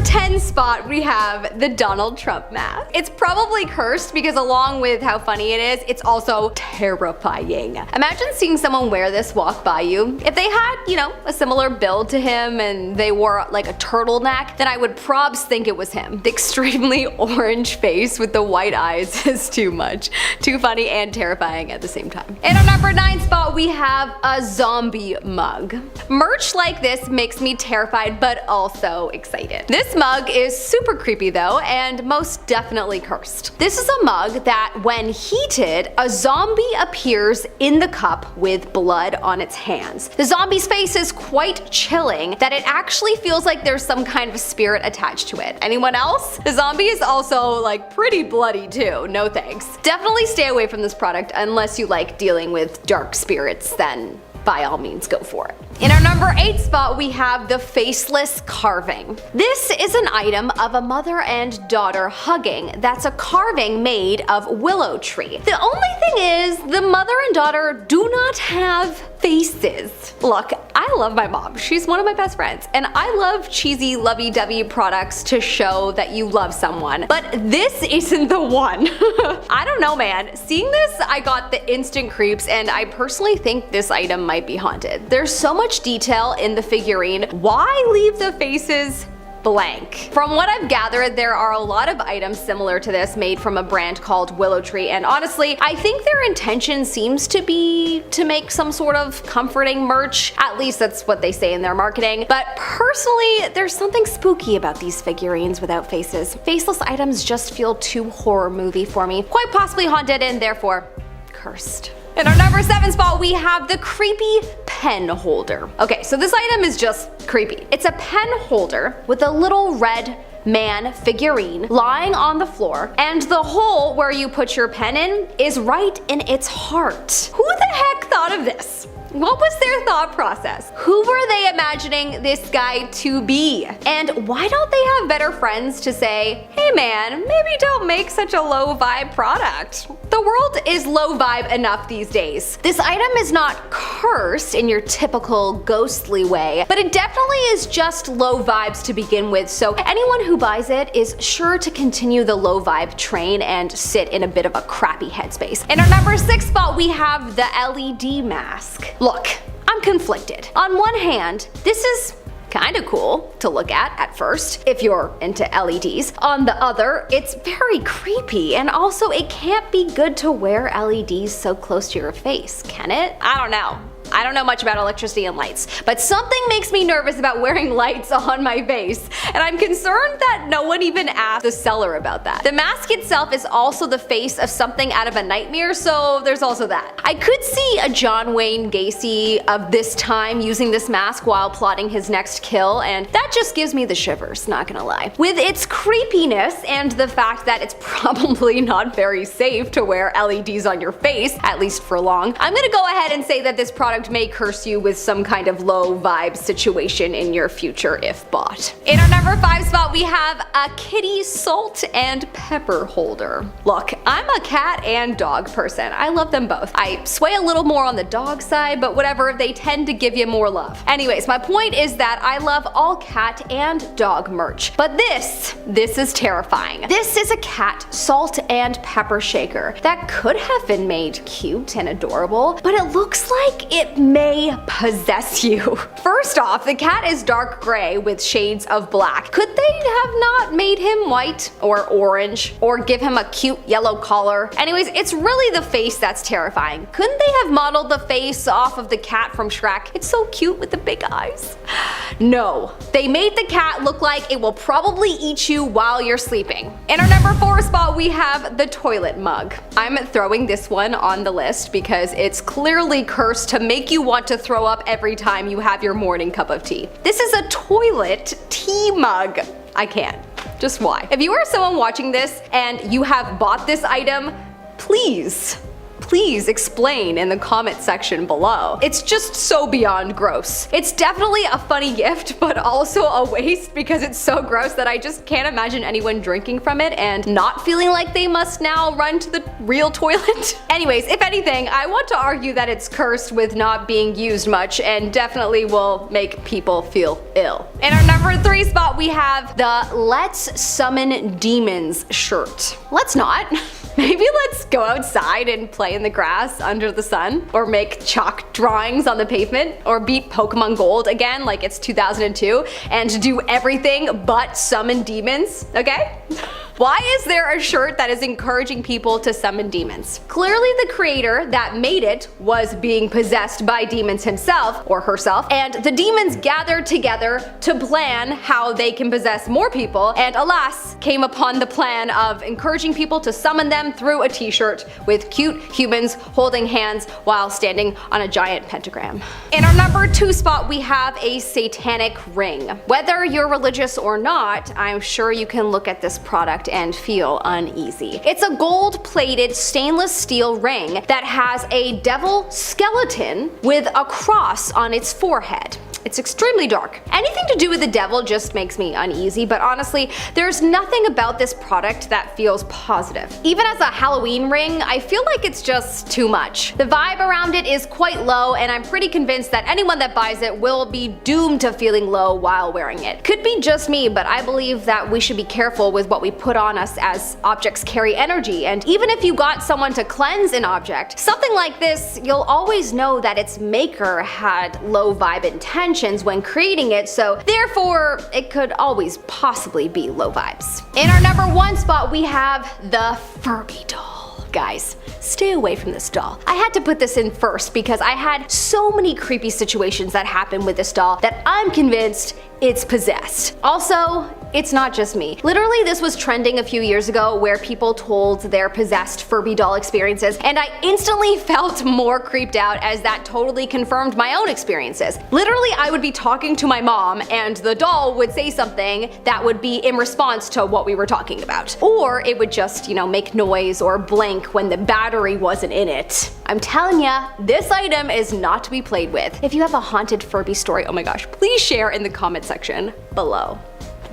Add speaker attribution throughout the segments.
Speaker 1: 10 spot, we have the Donald Trump mask. It's probably cursed because along with how funny it is, it's also terrifying. Imagine seeing someone wear this walk by you. If they had, you know, a similar build to him and they wore like a turtleneck, then I would probs think it was him. The extremely orange face with the white eyes is too much. Too funny and terrifying at the same time. In our number 9 spot, we have a zombie mug. Merch like this makes me terrified but also excited. This mug is super creepy though, and most definitely cursed. This is a mug that when heated, a zombie appears in the cup with blood on its hands. The zombie's face is quite chilling that it actually feels like there's some kind of spirit attached to it. Anyone else? The zombie is also like pretty bloody too, no thanks. Definitely stay away from this product unless you like dealing with dark spirits, then by all means go for it. In our number 8 spot, we have the faceless carving. This is an item of a mother and daughter hugging that's a carving made of willow tree. The only thing is, the mother and daughter do not have faces. Look, I love my mom. She's one of my best friends, and I love cheesy lovey-dovey products to show that you love someone, but this isn't the one. I don't know, man. Seeing this, I got the instant creeps, and I personally think this item might be haunted. There's so much detail in the figurine. Why leave the faces blank? From what I've gathered, there are a lot of items similar to this made from a brand called Willow Tree, and honestly, I think their intention seems to be to make some sort of comforting merch. At least that's what they say in their marketing. But personally, there's something spooky about these figurines without faces. Faceless items just feel too horror movie for me. Quite possibly haunted and therefore cursed. In our number 7 spot, we have the creepy pen holder. Okay, so this item is just creepy. It's a pen holder with a little red man figurine lying on the floor, and the hole where you put your pen in is right in its heart. Who the heck thought of this? What was their thought process? Who were they imagining this guy to be? And why don't they have better friends to say, hey man, maybe don't make such a low vibe product? The world is low vibe enough these days. This item is not cursed in your typical ghostly way, but it definitely is just low vibes to begin with, so anyone who buys it is sure to continue the low vibe train and sit in a bit of a crappy headspace. In our number 6 spot, we have the LED mask. Look, I'm conflicted. On one hand, this is kinda cool to look at first, if you're into LEDs. On the other, it's very creepy, and also it can't be good to wear LEDs so close to your face, can it? I don't know. I don't know much about electricity and lights, but something makes me nervous about wearing lights on my face, and I'm concerned that no one even asked the seller about that. The mask itself is also the face of something out of a nightmare, so there's also that. I could see a John Wayne Gacy of this time using this mask while plotting his next kill, and that just gives me the shivers, not gonna lie. With its creepiness and the fact that it's probably not very safe to wear LEDs on your face, at least for long, I'm gonna go ahead and say that this product may curse you with some kind of low vibe situation in your future if bought. In our number 5 spot, we have a kitty salt and pepper holder. Look, I'm a cat and dog person. I love them both. I sway a little more on the dog side, but whatever, they tend to give you more love. Anyways, my point is that I love all cat and dog merch, but this is terrifying. This is a cat salt and pepper shaker that could have been made cute and adorable, but it looks like it may possess you. First off, the cat is dark gray with shades of black. Could they have not made him white or orange or give him a cute yellow collar? Anyways, it's really the face that's terrifying. Couldn't they have modeled the face off of the cat from Shrek? It's so cute with the big eyes. No, they made the cat look like it will probably eat you while you're sleeping. In our number 4 spot, we have the toilet mug. I'm throwing this one on the list because it's clearly cursed to make you want to throw up every time you have your morning cup of tea. This is a toilet tea mug. I can't. Just why? If you are someone watching this and you have bought this item, please Please explain in the comment section below. It's just so beyond gross. It's definitely a funny gift, but also a waste because it's so gross that I just can't imagine anyone drinking from it and not feeling like they must now run to the real toilet. Anyways, if anything, I want to argue that it's cursed with not being used much and definitely will make people feel ill. In our number 3 spot, we have the Let's Summon Demons shirt. Let's not. Maybe let's go outside and play in the grass under the sun, or make chalk drawings on the pavement, or beat Pokemon Gold again like it's 2002, and do everything but summon demons, okay? Why is there a shirt that is encouraging people to summon demons? Clearly the creator that made it was being possessed by demons himself or herself, and the demons gathered together to plan how they can possess more people, and alas, came upon the plan of encouraging people to summon them through a t-shirt with cute humans holding hands while standing on a giant pentagram. In our number 2 spot, we have a satanic ring. Whether you're religious or not, I'm sure you can look at this product and feel uneasy. It's a gold-plated stainless steel ring that has a devil skeleton with a cross on its forehead. It's extremely dark. Anything to do with the devil just makes me uneasy, but honestly, there's nothing about this product that feels positive. Even as a Halloween ring, I feel like it's just too much. The vibe around it is quite low, and I'm pretty convinced that anyone that buys it will be doomed to feeling low while wearing it. Could be just me, but I believe that we should be careful with what we put on us, as objects carry energy, and even if you got someone to cleanse an object, something like this, you'll always know that its maker had low vibe intentions when creating it, so therefore it could always possibly be low vibes. In our number 1 spot, we have the Furby doll. Guys, stay away from this doll. I had to put this in first because I had so many creepy situations that happened with this doll that I'm convinced it's possessed. Also, it's not just me. Literally, this was trending a few years ago where people told their possessed Furby doll experiences, and I instantly felt more creeped out as that totally confirmed my own experiences. Literally, I would be talking to my mom and the doll would say something that would be in response to what we were talking about. Or it would just, make noise or blink when the battery wasn't in it. I'm telling ya, this item is not to be played with. If you have a haunted Furby story, oh my gosh, please share in the comment section below.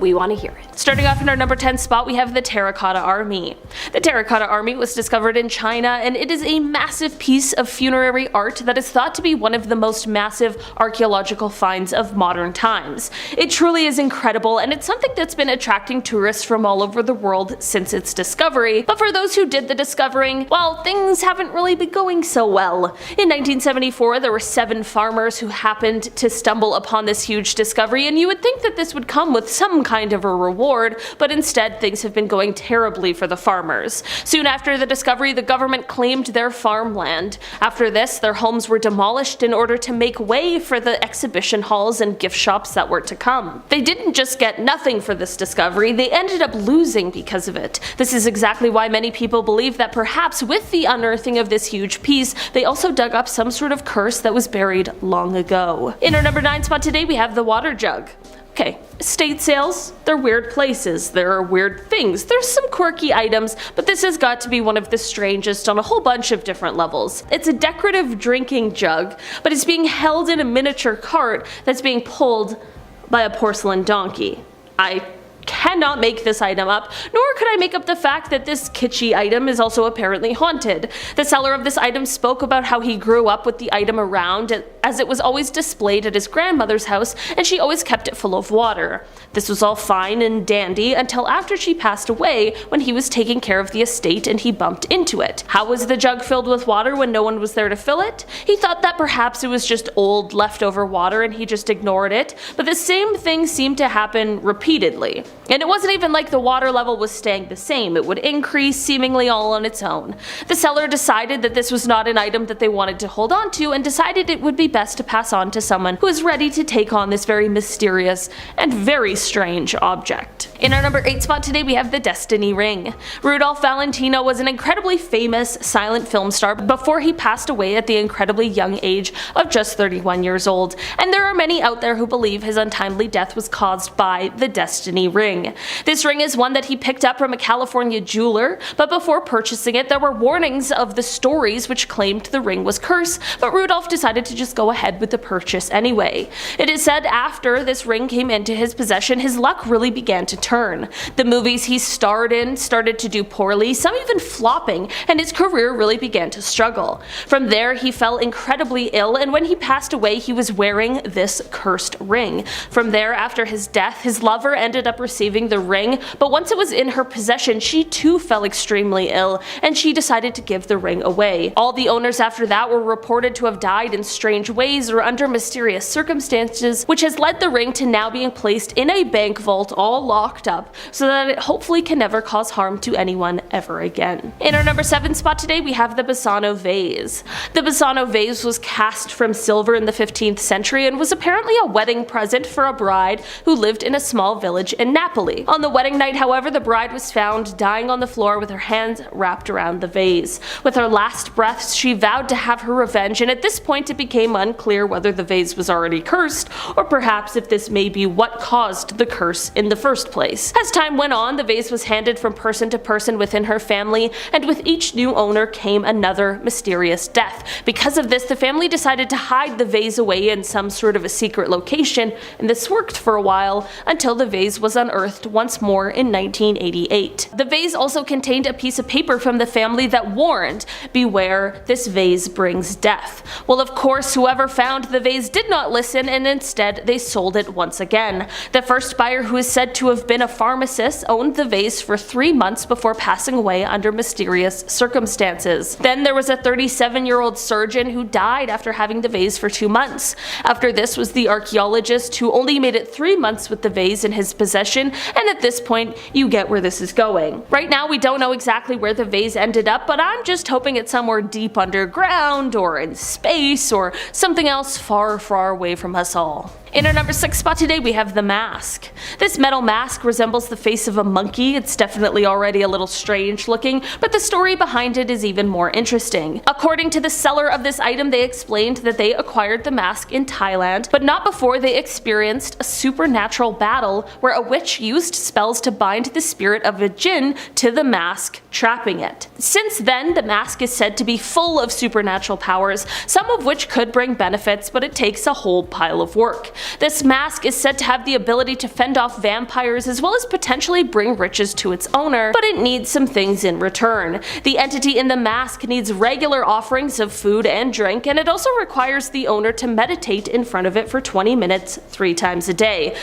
Speaker 1: We want to hear it.
Speaker 2: Starting off in our number 10 spot, we have the Terracotta Army. The Terracotta Army was discovered in China, and it is a massive piece of funerary art that is thought to be one of the most massive archaeological finds of modern times. It truly is incredible, and it's something that's been attracting tourists from all over the world since its discovery. But for those who did the discovering, well, things haven't really been going so well. In 1974, there were 7 farmers who happened to stumble upon this huge discovery, and you would think that this would come with some kind of a reward, but instead things have been going terribly for the farmers. Soon after the discovery, the government claimed their farmland. After this, their homes were demolished in order to make way for the exhibition halls and gift shops that were to come. They didn't just get nothing for this discovery, they ended up losing because of it. This is exactly why many people believe that perhaps with the unearthing of this huge piece, they also dug up some sort of curse that was buried long ago. In our number 9 spot today, we have the water jug. Okay, estate sales, they're weird places, there are weird things, there's some quirky items, but this has got to be one of the strangest on a whole bunch of different levels. It's a decorative drinking jug, but it's being held in a miniature cart that's being pulled by a porcelain donkey. I cannot make this item up, nor could I make up the fact that this kitschy item is also apparently haunted. The seller of this item spoke about how he grew up with the item around, as it was always displayed at his grandmother's house and she always kept it full of water. This was all fine and dandy until after she passed away, when he was taking care of the estate and he bumped into it. How was the jug filled with water when no one was there to fill it? He thought that perhaps it was just old leftover water and he just ignored it, but the same thing seemed to happen repeatedly. And it wasn't even like the water level was staying the same, it would increase seemingly all on its own. The seller decided that this was not an item that they wanted to hold on to and decided it would be best to pass on to someone who is ready to take on this very mysterious and very strange object. In our number 8 spot today, we have the Destiny Ring. Rudolph Valentino was an incredibly famous silent film star before he passed away at the incredibly young age of just 31 years old, and there are many out there who believe his untimely death was caused by the Destiny Ring. This ring is one that he picked up from a California jeweler, but before purchasing it, there were warnings of the stories which claimed the ring was cursed, but Rudolph decided to just go ahead with the purchase anyway. It is said after this ring came into his possession, his luck really began to turn. The movies he starred in started to do poorly, some even flopping, and his career really began to struggle. From there, he fell incredibly ill, and when he passed away, he was wearing this cursed ring. From there, after his death, his lover ended up receiving the ring, but once it was in her possession, she too fell extremely ill, and she decided to give the ring away. All the owners after that were reported to have died in strange ways or under mysterious circumstances, which has led the ring to now being placed in a bank vault all locked up so that it hopefully can never cause harm to anyone ever again. In our number 7 spot today, we have the Bassano vase. The Bassano vase was cast from silver in the 15th century and was apparently a wedding present for a bride who lived in a small village in Napoli. On the wedding night, however, the bride was found dying on the floor with her hands wrapped around the vase. With her last breaths, she vowed to have her revenge, and at this point it became unclear whether the vase was already cursed, or perhaps if this may be what caused the curse in the first place. As time went on, the vase was handed from person to person within her family, and with each new owner came another mysterious death. Because of this, the family decided to hide the vase away in some sort of a secret location, and this worked for a while until the vase was unearthed once more in 1988. The vase also contained a piece of paper from the family that warned, "Beware, this vase brings death." Well, of course, whoever found the vase did not listen, and instead they sold it once again. The first buyer, who is said to have been a pharmacist, owned the vase for 3 months before passing away under mysterious circumstances. Then there was a 37-year-old surgeon who died after having the vase for 2 months. After this was the archaeologist, who only made it 3 months with the vase in his possession, and at this point you get where this is going. Right now we don't know exactly where the vase ended up, but I'm just hoping it's somewhere deep underground or in space or something else far, far away from us all. In our number 6 spot today, we have the mask. This metal mask resembles the face of a monkey. It's definitely already a little strange looking, but the story behind it is even more interesting. According to the seller of this item, they explained that they acquired the mask in Thailand, but not before they experienced a supernatural battle where a witch used spells to bind the spirit of a jinn to the mask, trapping it. Since then, the mask is said to be full of supernatural powers, some of which could bring benefits, but it takes a whole pile of work. This mask is said to have the ability to fend off vampires as well as potentially bring riches to its owner, but it needs some things in return. The entity in the mask needs regular offerings of food and drink, and it also requires the owner to meditate in front of it for 20 minutes 3 times a day.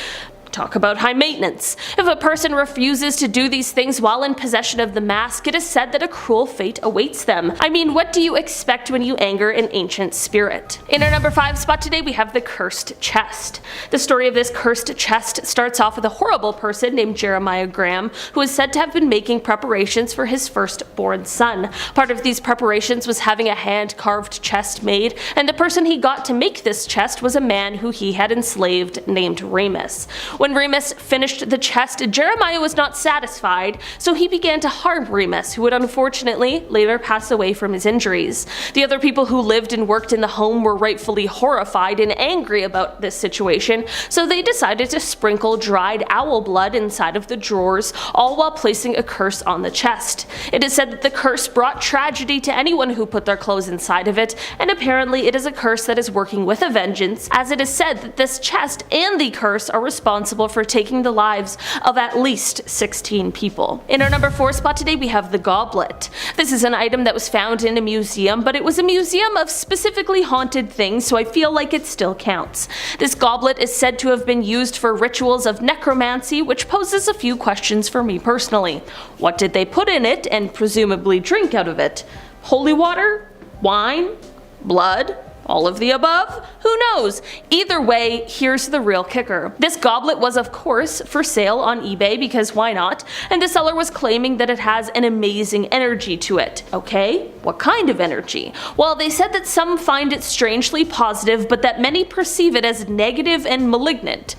Speaker 2: Talk about high maintenance. If a person refuses to do these things while in possession of the mask, it is said that a cruel fate awaits them. I mean, what do you expect when you anger an ancient spirit? In our number 5 spot today, we have the cursed chest. The story of this cursed chest starts off with a horrible person named Jeremiah Graham, who is said to have been making preparations for his firstborn son. Part of these preparations was having a hand-carved chest made, and the person he got to make this chest was a man who he had enslaved named Remus. When Remus finished the chest, Jeremiah was not satisfied, so he began to harm Remus, who would unfortunately later pass away from his injuries. The other people who lived and worked in the home were rightfully horrified and angry about this situation, so they decided to sprinkle dried owl blood inside of the drawers, all while placing a curse on the chest. It is said that the curse brought tragedy to anyone who put their clothes inside of it, and apparently it is a curse that is working with a vengeance, as it is said that this chest and the curse are responsible for taking the lives of at least 16 people. In our number 4 spot today, we have the goblet. This is an item that was found in a museum, but it was a museum of specifically haunted things, so I feel like it still counts. This goblet is said to have been used for rituals of necromancy, which poses a few questions for me personally. What did they put in it and presumably drink out of it? Holy water? Wine? Blood? All of the above? Who knows? Either way, here's the real kicker. This goblet was of course for sale on eBay because why not? And the seller was claiming that it has an amazing energy to it. Okay, what kind of energy? Well, they said that some find it strangely positive, but that many perceive it as negative and malignant.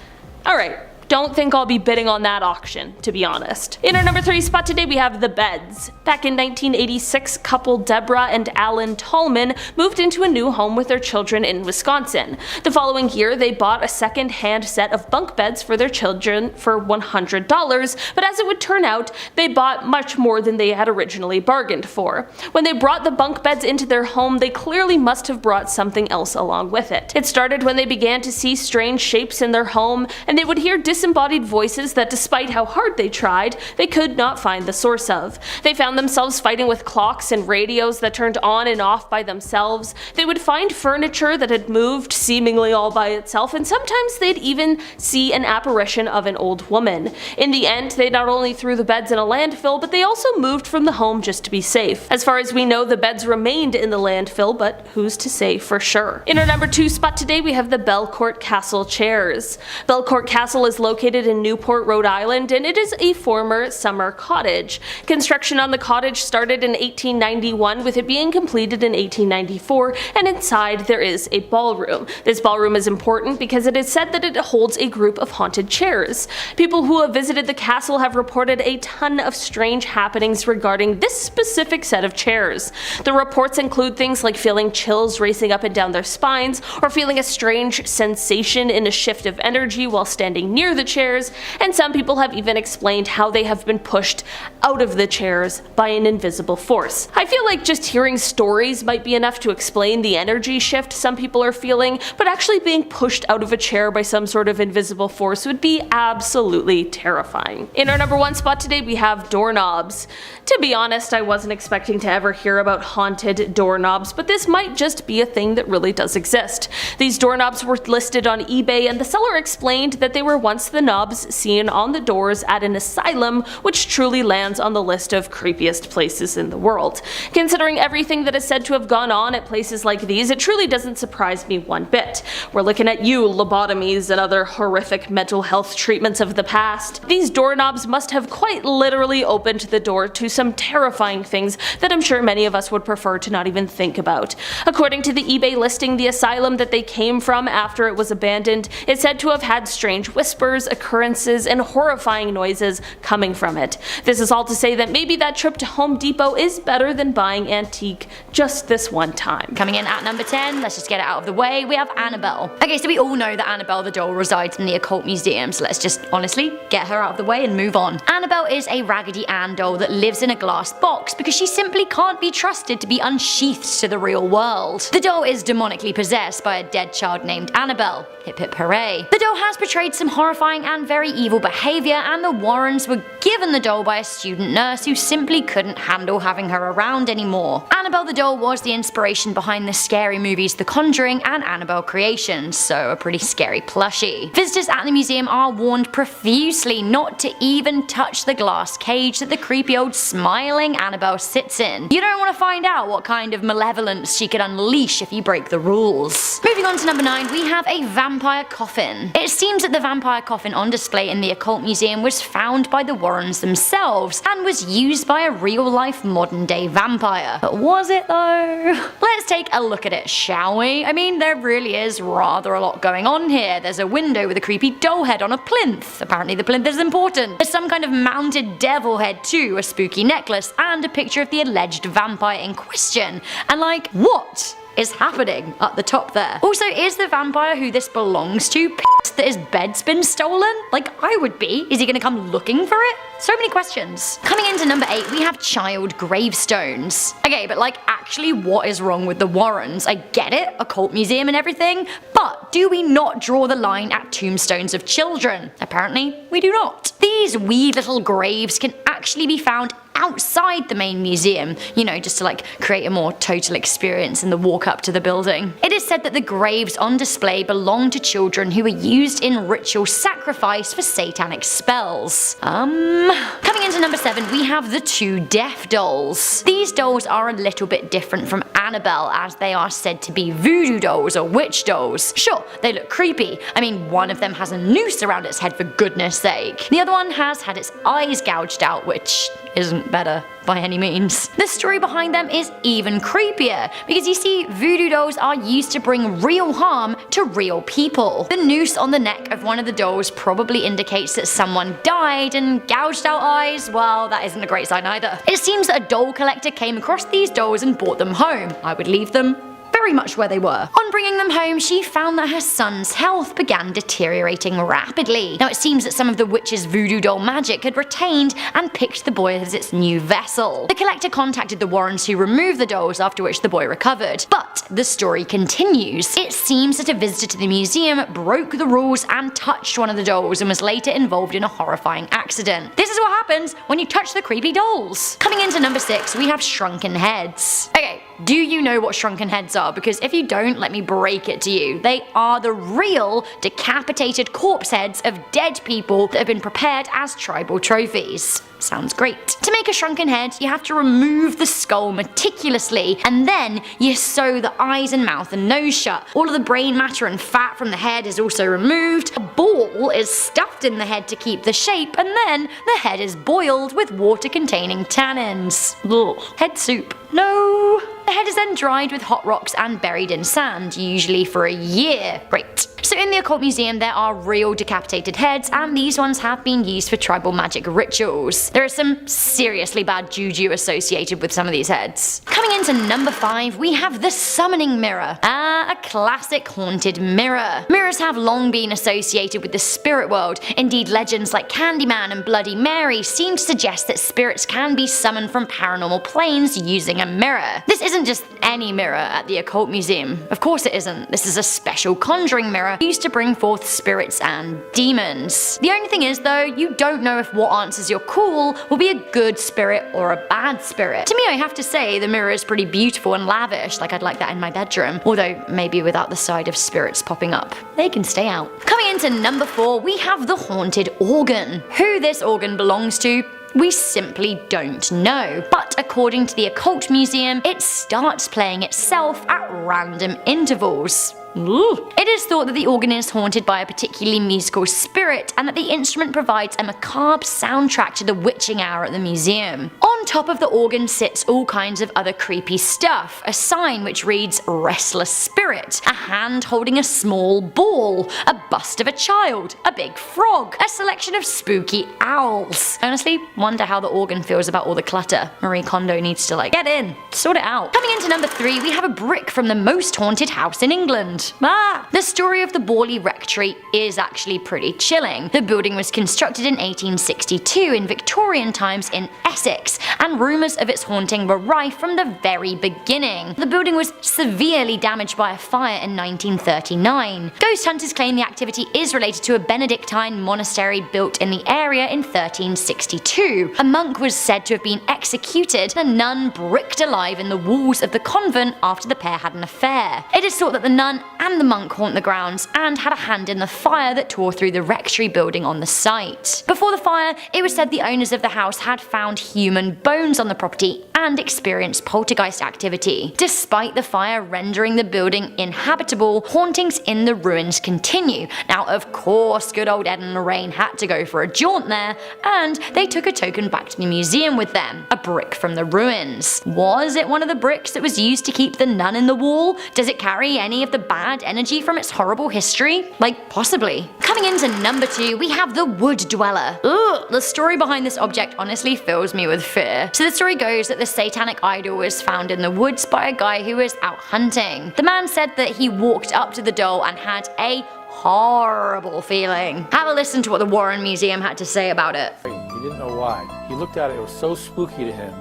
Speaker 2: Alright. Don't think I'll be bidding on that auction, to be honest. In our number 3 spot today we have the beds. Back in 1986, couple Deborah and Alan Tallman moved into a new home with their children in Wisconsin. The following year they bought a second-hand set of bunk beds for their children for $100, but as it would turn out, they bought much more than they had originally bargained for. When they brought the bunk beds into their home, they clearly must have brought something else along with it. It started when they began to see strange shapes in their home, and they would hear disembodied voices that despite how hard they tried, they could not find the source of. They found themselves fighting with clocks and radios that turned on and off by themselves. They would find furniture that had moved seemingly all by itself, and sometimes they'd even see an apparition of an old woman. In the end, they not only threw the beds in a landfill, but they also moved from the home just to be safe. As far as we know, the beds remained in the landfill, but who's to say for sure? In our number 2 spot today, we have the Belcourt Castle chairs. Belcourt Castle is located in Newport, Rhode Island, and it is a former summer cottage. Construction on the cottage started in 1891, with it being completed in 1894, and inside there is a ballroom. This ballroom is important because it is said that it holds a group of haunted chairs. People who have visited the castle have reported a ton of strange happenings regarding this specific set of chairs. The reports include things like feeling chills racing up and down their spines, or feeling a strange sensation in a shift of energy while standing near the chairs, and some people have even explained how they have been pushed out of the chairs by an invisible force. I feel like just hearing stories might be enough to explain the energy shift some people are feeling, but actually being pushed out of a chair by some sort of invisible force would be absolutely terrifying. In our number 1 spot today we have doorknobs. To be honest, I wasn't expecting to ever hear about haunted doorknobs, but this might just be a thing that really does exist. These doorknobs were listed on eBay, and the seller explained that they were once the knobs seen on the doors at an asylum, which truly lands on the list of creepiest places in the world. Considering everything that is said to have gone on at places like these, it truly doesn't surprise me one bit. We're looking at you, lobotomies and other horrific mental health treatments of the past. These doorknobs must have quite literally opened the door to some terrifying things that I'm sure many of us would prefer to not even think about. According to the eBay listing, the asylum that they came from after it was abandoned is said to have had strange whispers, occurrences, and horrifying noises coming from it. This is all to say that maybe that trip to Home Depot is better than buying antique just this one time.
Speaker 3: Coming in at number 10, let's just get it out of the way, we have Annabelle. Okay, so we all know that Annabelle the doll resides in the occult museum, so let's just honestly get her out of the way and move on. Annabelle is a Raggedy Ann doll that lives in a glass box because she simply can't be trusted to be unsheathed to the real world. The doll is demonically possessed by a dead child named Annabelle. Hip hip hooray. The doll has portrayed some horrifying and very evil behaviour, and the Warrens were given the doll by a student nurse who simply couldn't handle having her around anymore. Annabelle the doll was the inspiration behind the scary movies The Conjuring and Annabelle Creations, so a pretty scary plushie. Visitors at the museum are warned profusely not to even touch the glass cage that the creepy old smiling Annabelle sits in. You don't want to find out what kind of malevolence she could unleash if you break the rules. Moving on to number 9, we have a vampire coffin. It seems that the vampire coffin on display in the occult museum was found by the Warrens themselves and was used by a real-life modern-day vampire. But was it though? Let's take a look at it, shall we? I mean, there really is rather a lot going on here. There's a window with a creepy doll head on a plinth. Apparently the plinth is important. There's some kind of mounted devil head too, a spooky necklace, and a picture of the alleged vampire in question. And like, what is happening at the top there? Also, is the vampire who this belongs to pissed that his bed's been stolen? Like, I would be. Is he gonna come looking for it? So many questions. Coming into number 8, we have child gravestones. Okay, but like, actually what is wrong with the Warrens? I get it, occult museum and everything, but do we not draw the line at tombstones of children? Apparently, we do not. These wee little graves can actually be found outside the main museum, you know, just to like create a more total experience in the walk up to the building. It is said that the graves on display belong to children who were used in ritual sacrifice for satanic spells. Coming into number 7, we have the 2 deaf dolls. These dolls are a little bit different from Annabelle, as they are said to be voodoo dolls or witch dolls. Sure, they look creepy. I mean, one of them has a noose around its head for goodness sake. The other one has had its eyes gouged out, which isn't better by any means. The story behind them is even creepier, because you see, voodoo dolls are used to bring real harm to real people. The noose on the neck of one of the dolls probably indicates that someone died, and gouged out eyes, well, that isn't a great sign either. It seems that a doll collector came across these dolls and brought them home. I would leave them very much where they were. On bringing them home, she found that her son's health began deteriorating rapidly. Now it seems that some of the witch's voodoo doll magic had retained and picked the boy as its new vessel. The collector contacted the Warrens, who removed the dolls, after which the boy recovered. But the story continues. It seems that a visitor to the museum broke the rules and touched one of the dolls and was later involved in a horrifying accident. This is what happens when you touch the creepy dolls. Coming into number 6, we have shrunken heads. Okay, do you know what shrunken heads are? Because if you don't, let me break it to you. They are the real decapitated corpse heads of dead people that have been prepared as tribal trophies. Sounds great. To make a shrunken head, you have to remove the skull meticulously, and then you sew the eyes and mouth and nose shut. All of the brain matter and fat from the head is also removed. A ball is stuffed in the head to keep the shape, and then the head is boiled with water-containing tannins. Ugh. Head soup. No. The head is then dried with hot rocks and buried in sand, usually for a year. Great. So in the Occult Museum there are real decapitated heads, and these ones have been used for tribal magic rituals. There is some seriously bad juju associated with some of these heads. Coming into number 5, we have the summoning mirror. A classic haunted mirror. Mirrors have long been associated with the spirit world. Indeed, legends like Candyman and Bloody Mary seem to suggest that spirits can be summoned from paranormal planes using a mirror. This isn't just any mirror at the Occult Museum. Of course it isn't. This is a special conjuring mirror used to bring forth spirits and demons. The only thing is though, you don't know if what answers your call will be a good spirit or a bad spirit. To me, I have to say the mirror is pretty beautiful and lavish, like I'd like that in my bedroom, although maybe without the side of spirits popping up. They can stay out. Coming into number 4, we have the haunted organ. Who this organ belongs to, we simply don't know, but according to the Occult Museum, it starts playing itself at random intervals. Ooh. It is thought that the organ is haunted by a particularly musical spirit, and that the instrument provides a macabre soundtrack to the witching hour at the museum. On top of the organ sits all kinds of other creepy stuff. A sign which reads "Restless Spirit", a hand holding a small ball, a bust of a child, a big frog, a selection of spooky owls. Honestly, wonder how the organ feels about all the clutter. Marie Kondo needs to get in, sort it out. Coming into number 3, we have a brick from the most haunted house in England. The story of the Borley Rectory is actually pretty chilling. The building was constructed in 1862 in Victorian times in Essex, and rumours of its haunting were rife from the very beginning. The building was severely damaged by a fire in 1939. Ghost hunters claim the activity is related to a Benedictine monastery built in the area in 1362. A monk was said to have been executed, and a nun bricked alive in the walls of the convent after the pair had an affair. It is thought that the nun and the monk haunt the grounds and had a hand in the fire that tore through the rectory building on the site. Before the fire, it was said the owners of the house had found human bones on the property and experienced poltergeist activity. Despite the fire rendering the building inhabitable, hauntings in the ruins continue. Now of course good old Ed and Lorraine had to go for a jaunt there, and they took a token back to the museum with them, a brick from the ruins. Was it one of the bricks that was used to keep the nun in the wall? Does it carry any of the bad energy from its horrible history? Possibly. Coming into number 2, we have the Wood Dweller. Ugh, the story behind this object honestly fills me with fear. So the story goes that the satanic idol was found in the woods by a guy who was out hunting. The man said that he walked up to the doll and had a horrible feeling. Have a listen to what the Warren Museum had to say about it.
Speaker 4: He didn't know why. He looked at it, it was so spooky to him.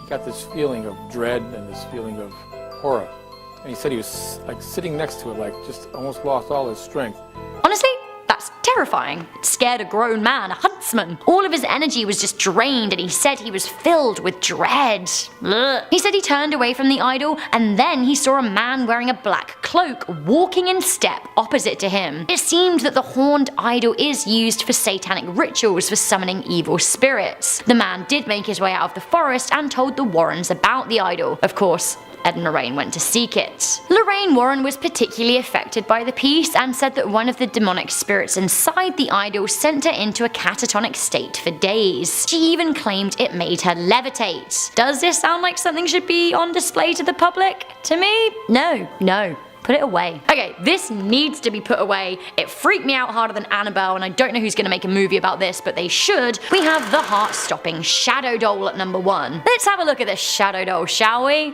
Speaker 4: He got this feeling of dread and this feeling of horror. And he said he was sitting next to it, just almost lost all his strength.
Speaker 3: Honestly, that's terrifying. It scared a grown man, a huntsman. All of his energy was just drained, and he said he was filled with dread. Ugh. He said he turned away from the idol, and then he saw a man wearing a black cloak walking in step opposite to him. It seemed that the horned idol is used for satanic rituals for summoning evil spirits. The man did make his way out of the forest and told the Warrens about the idol. Of course, Ed and Lorraine went to seek it. Lorraine Warren was particularly affected by the piece and said that one of the demonic spirits inside the idol sent her into a catatonic state for days. She even claimed it made her levitate. Does this sound like something should be on display to the public? To me, no. Put it away. Okay, this needs to be put away. It freaked me out harder than Annabelle, and I don't know who's gonna make a movie about this, but they should. We have the heart-stopping Shadow Doll at number 1. Let's have a look at this Shadow Doll, shall we?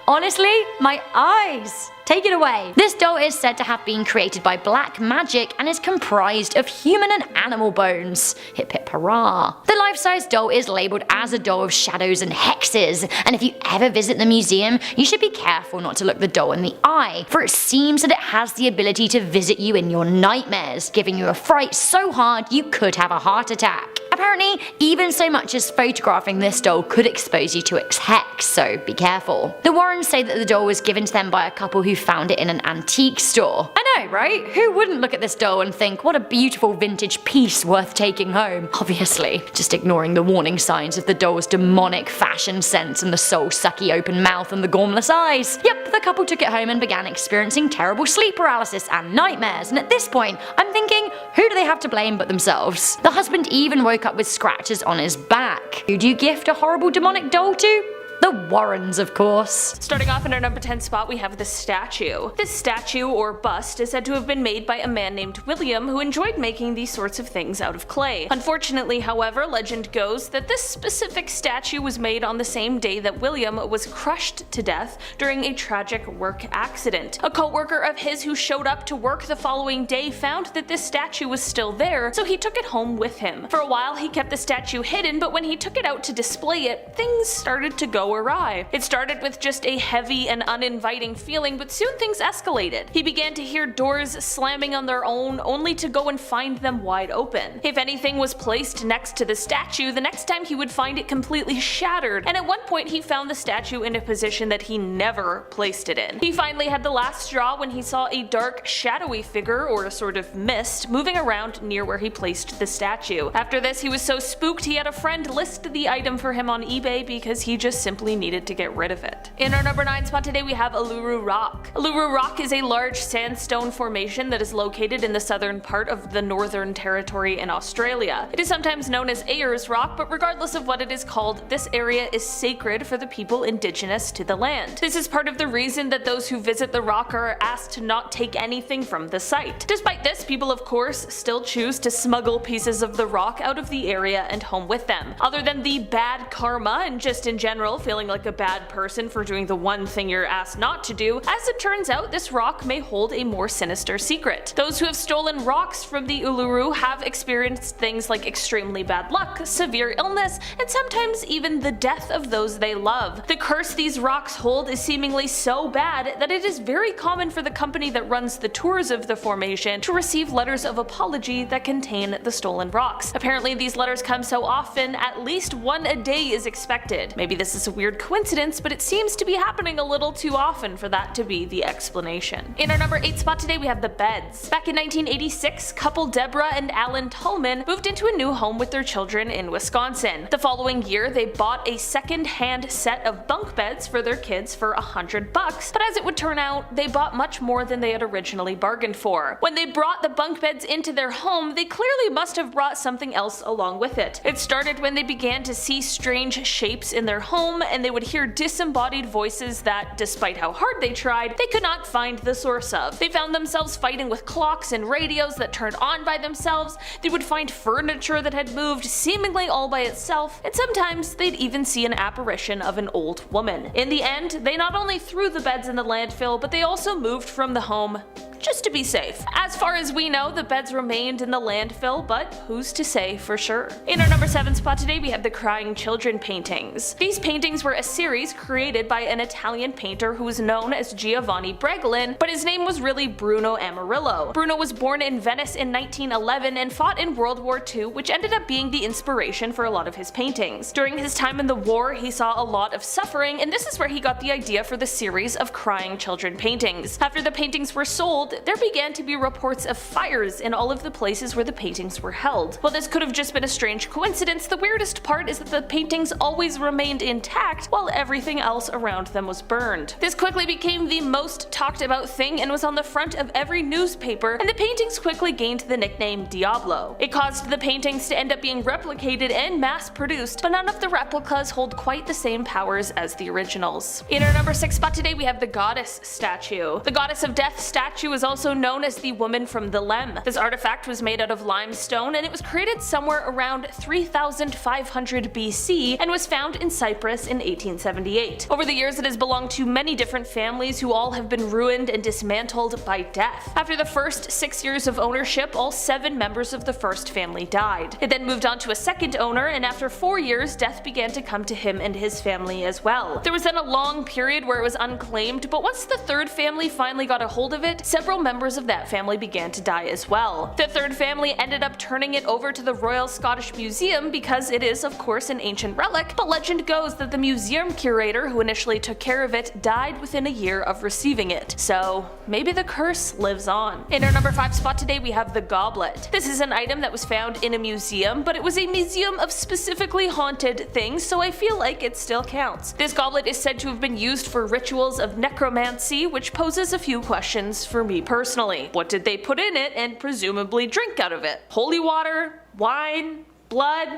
Speaker 3: Honestly, my eyes. Take it away. This doll is said to have been created by black magic and is comprised of human and animal bones. Hip hip hurrah. The life-size doll is labelled as a doll of shadows and hexes, and if you ever visit the museum, you should be careful not to look the doll in the eye, for it seems that it has the ability to visit you in your nightmares, giving you a fright so hard you could have a heart attack. Apparently, even so much as photographing this doll could expose you to its hex, so be careful. The Warrens say that the doll was given to them by a couple who found it in an antique store. I know, right? Who wouldn't look at this doll and think, what a beautiful vintage piece worth taking home? Obviously, just ignoring the warning signs of the doll's demonic fashion sense and the soul-sucky open mouth and the gormless eyes. Yep, the couple took it home and began experiencing terrible sleep paralysis and nightmares, and at this point, I'm thinking, who do they have to blame but themselves? The husband even woke up with scratches on his back. Who do you gift a horrible demonic doll to? The Warrens, of course.
Speaker 2: Starting off in our number 10 spot, we have the statue. This statue, or bust, is said to have been made by a man named William who enjoyed making these sorts of things out of clay. Unfortunately, however, legend goes that this specific statue was made on the same day that William was crushed to death during a tragic work accident. A co-worker of his who showed up to work the following day found that this statue was still there, so he took it home with him. For a while, he kept the statue hidden, but when he took it out to display it, things started to go awry. It started with just a heavy and uninviting feeling, but soon things escalated. He began to hear doors slamming on their own, only to go and find them wide open. If anything was placed next to the statue, the next time he would find it completely shattered, and at one point he found the statue in a position that he never placed it in. He finally had the last straw when he saw a dark, shadowy figure, or a sort of mist, moving around near where he placed the statue. After this, he was so spooked he had a friend list the item for him on eBay because he just simply needed to get rid of it. In our number 9 spot today, we have Uluru Rock. Uluru Rock is a large sandstone formation that is located in the southern part of the Northern Territory in Australia. It is sometimes known as Ayers Rock, but regardless of what it is called, this area is sacred for the people indigenous to the land. This is part of the reason that those who visit the rock are asked to not take anything from the site. Despite this, people of course still choose to smuggle pieces of the rock out of the area and home with them. Other than the bad karma and just in general feeling like a bad person for doing the one thing you're asked not to do, as it turns out this rock may hold a more sinister secret. Those who have stolen rocks from the Uluru have experienced things like extremely bad luck, severe illness, and sometimes even the death of those they love. The curse these rocks hold is seemingly so bad that it is very common for the company that runs the tours of the formation to receive letters of apology that contain the stolen rocks. Apparently these letters come so often, at least one a day is expected. Maybe this is a weird coincidence, but it seems to be happening a little too often for that to be the explanation. In our number 8 spot today, we have the beds. Back in 1986, couple Deborah and Alan Tolman moved into a new home with their children in Wisconsin. The following year, they bought a second-hand set of bunk beds for their kids for $100, but as it would turn out, they bought much more than they had originally bargained for. When they brought the bunk beds into their home, they clearly must have brought something else along with it. It started when they began to see strange shapes in their home, and they would hear disembodied voices that, despite how hard they tried, they could not find the source of. They found themselves fighting with clocks and radios that turned on by themselves, they would find furniture that had moved seemingly all by itself, and sometimes they'd even see an apparition of an old woman. In the end, they not only threw the beds in the landfill, but they also moved from the home just to be safe. As far as we know, the beds remained in the landfill, but who's to say for sure? In our number 7 spot today, we have the Crying Children paintings. These paintings were a series created by an Italian painter who was known as Giovanni Bregolin, but his name was really Bruno Amarillo. Bruno was born in Venice in 1911 and fought in World War II, which ended up being the inspiration for a lot of his paintings. During his time in the war, he saw a lot of suffering, and this is where he got the idea for the series of Crying Children paintings. After the paintings were sold, sold, there began to be reports of fires in all of the places where the paintings were held. While this could have just been a strange coincidence, the weirdest part is that the paintings always remained intact while everything else around them was burned. This quickly became the most talked about thing and was on the front of every newspaper, and the paintings quickly gained the nickname Diablo. It caused the paintings to end up being replicated and mass-produced, but none of the replicas hold quite the same powers as the originals. In our number 6 spot today, we have the Goddess statue. The Goddess of Death statue is also known as the Woman from the Lem. This artifact was made out of limestone, and it was created somewhere around 3500 BC and was found in Cyprus in 1878. Over the years, it has belonged to many different families who all have been ruined and dismantled by death. After the first 6 years of ownership, all 7 members of the first family died. It then moved on to a second owner, and after 4 years, death began to come to him and his family as well. There was then a long period where it was unclaimed, but once the third family finally got a hold of it, several members of that family began to die as well. The third family ended up turning it over to the Royal Scottish Museum because it is, of course, an ancient relic, but legend goes that the museum curator who initially took care of it died within a year of receiving it. So maybe the curse lives on. In our number 5 spot today, we have the goblet. This is an item that was found in a museum, but it was a museum of specifically haunted things, so I feel like it still counts. This goblet is said to have been used for rituals of necromancy, which poses a few questions for me personally. What did they put in it and presumably drink out of it? Holy water? Wine? Blood?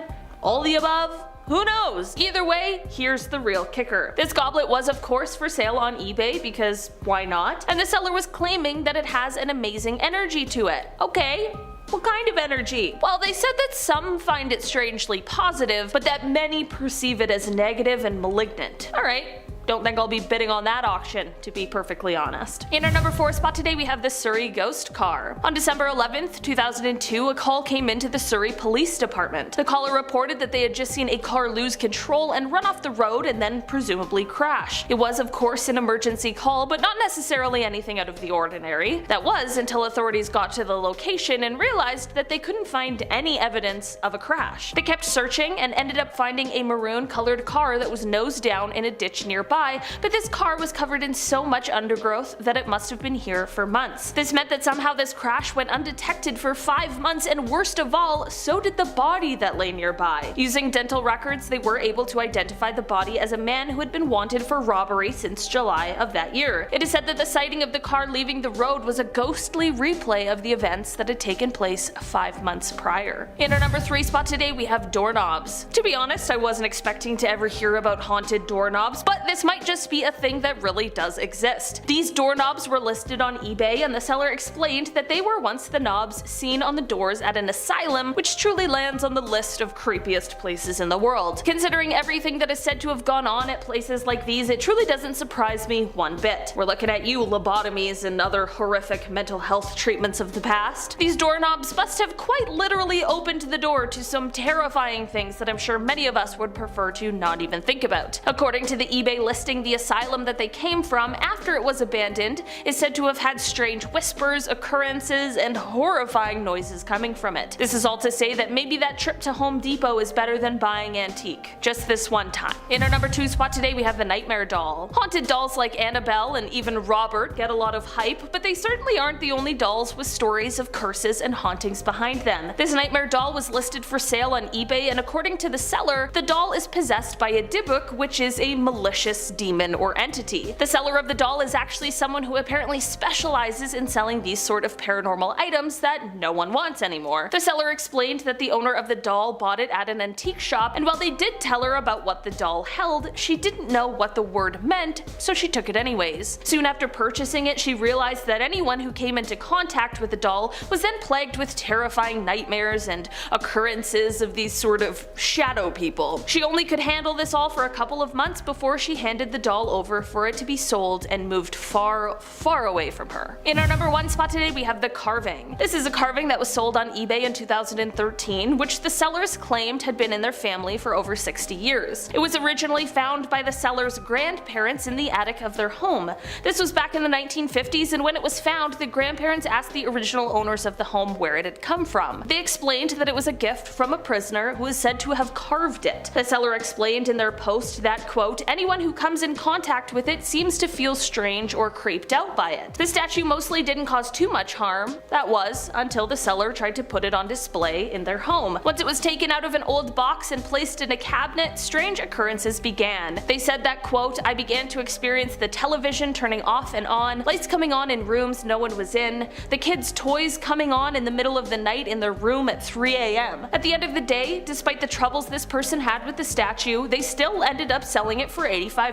Speaker 2: All the above? Who knows? Either way, here's the real kicker. This goblet was of course for sale on eBay because why not? And the seller was claiming that it has an amazing energy to it. Okay. What kind of energy? Well, they said that some find it strangely positive, but that many perceive it as negative and malignant. Alright. Don't think I'll be bidding on that auction, to be perfectly honest. In our number 4 spot today, we have the Surrey ghost car. On December 11th, 2002, a call came into the Surrey Police Department. The caller reported that they had just seen a car lose control and run off the road and then presumably crash. It was, of course, an emergency call, but not necessarily anything out of the ordinary. That was until authorities got to the location and realized that they couldn't find any evidence of a crash. They kept searching and ended up finding a maroon-colored car that was nose down in a ditch nearby, but this car was covered in so much undergrowth that it must have been here for months. This meant that somehow this crash went undetected for 5 months, and worst of all, so did the body that lay nearby. Using dental records, they were able to identify the body as a man who had been wanted for robbery since July of that year. It is said that the sighting of the car leaving the road was a ghostly replay of the events that had taken place 5 months prior. In our number 3 spot today, we have doorknobs. To be honest, I wasn't expecting to ever hear about haunted doorknobs, but this might just be a thing that really does exist. These doorknobs were listed on eBay, and the seller explained that they were once the knobs seen on the doors at an asylum, which truly lands on the list of creepiest places in the world. Considering everything that is said to have gone on at places like these, it truly doesn't surprise me one bit. We're looking at you, lobotomies and other horrific mental health treatments of the past. These doorknobs must have quite literally opened the door to some terrifying things that I'm sure many of us would prefer to not even think about. According to the eBay listing, the asylum that they came from after it was abandoned is said to have had strange whispers, occurrences, and horrifying noises coming from it. This is all to say that maybe that trip to Home Depot is better than buying antique. Just this one time. In our number 2 spot today, we have the Nightmare Doll. Haunted dolls like Annabelle and even Robert get a lot of hype, but they certainly aren't the only dolls with stories of curses and hauntings behind them. This Nightmare Doll was listed for sale on eBay, and according to the seller, the doll is possessed by a Dybbuk, which is a malicious demon or entity. The seller of the doll is actually someone who apparently specializes in selling these sort of paranormal items that no one wants anymore. The seller explained that the owner of the doll bought it at an antique shop, and while they did tell her about what the doll held, she didn't know what the word meant, so she took it anyways. Soon after purchasing it, she realized that anyone who came into contact with the doll was then plagued with terrifying nightmares and occurrences of these sort of shadow people. She only could handle this all for a couple of months before she handed the doll over for it to be sold and moved far, far away from her. In our number 1 spot today, we have the carving. This is a carving that was sold on eBay in 2013, which the sellers claimed had been in their family for over 60 years. It was originally found by the seller's grandparents in the attic of their home. This was back in the 1950s, and when it was found, the grandparents asked the original owners of the home where it had come from. They explained that it was a gift from a prisoner who is said to have carved it. The seller explained in their post that, quote, anyone who comes in contact with it seems to feel strange or creeped out by it. The statue mostly didn't cause too much harm, that was, until the seller tried to put it on display in their home. Once it was taken out of an old box and placed in a cabinet, strange occurrences began. They said that, quote, "I began to experience the television turning off and on, lights coming on in rooms no one was in, the kids' toys coming on in the middle of the night in their room at 3 a.m. At the end of the day, despite the troubles this person had with the statue, they still ended up selling it for $85.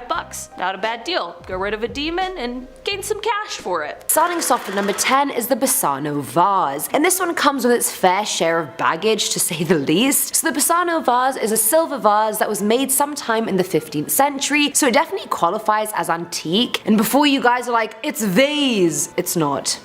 Speaker 2: Not a bad deal. Get rid of a demon and gain some cash for it."
Speaker 5: Starting us off at number 10 is the Bassano vase, and this one comes with its fair share of baggage to say the least. So the Bassano vase is a silver vase that was made sometime in the 15th century, so it definitely qualifies as antique. And before you guys are like, it's vase, it's not.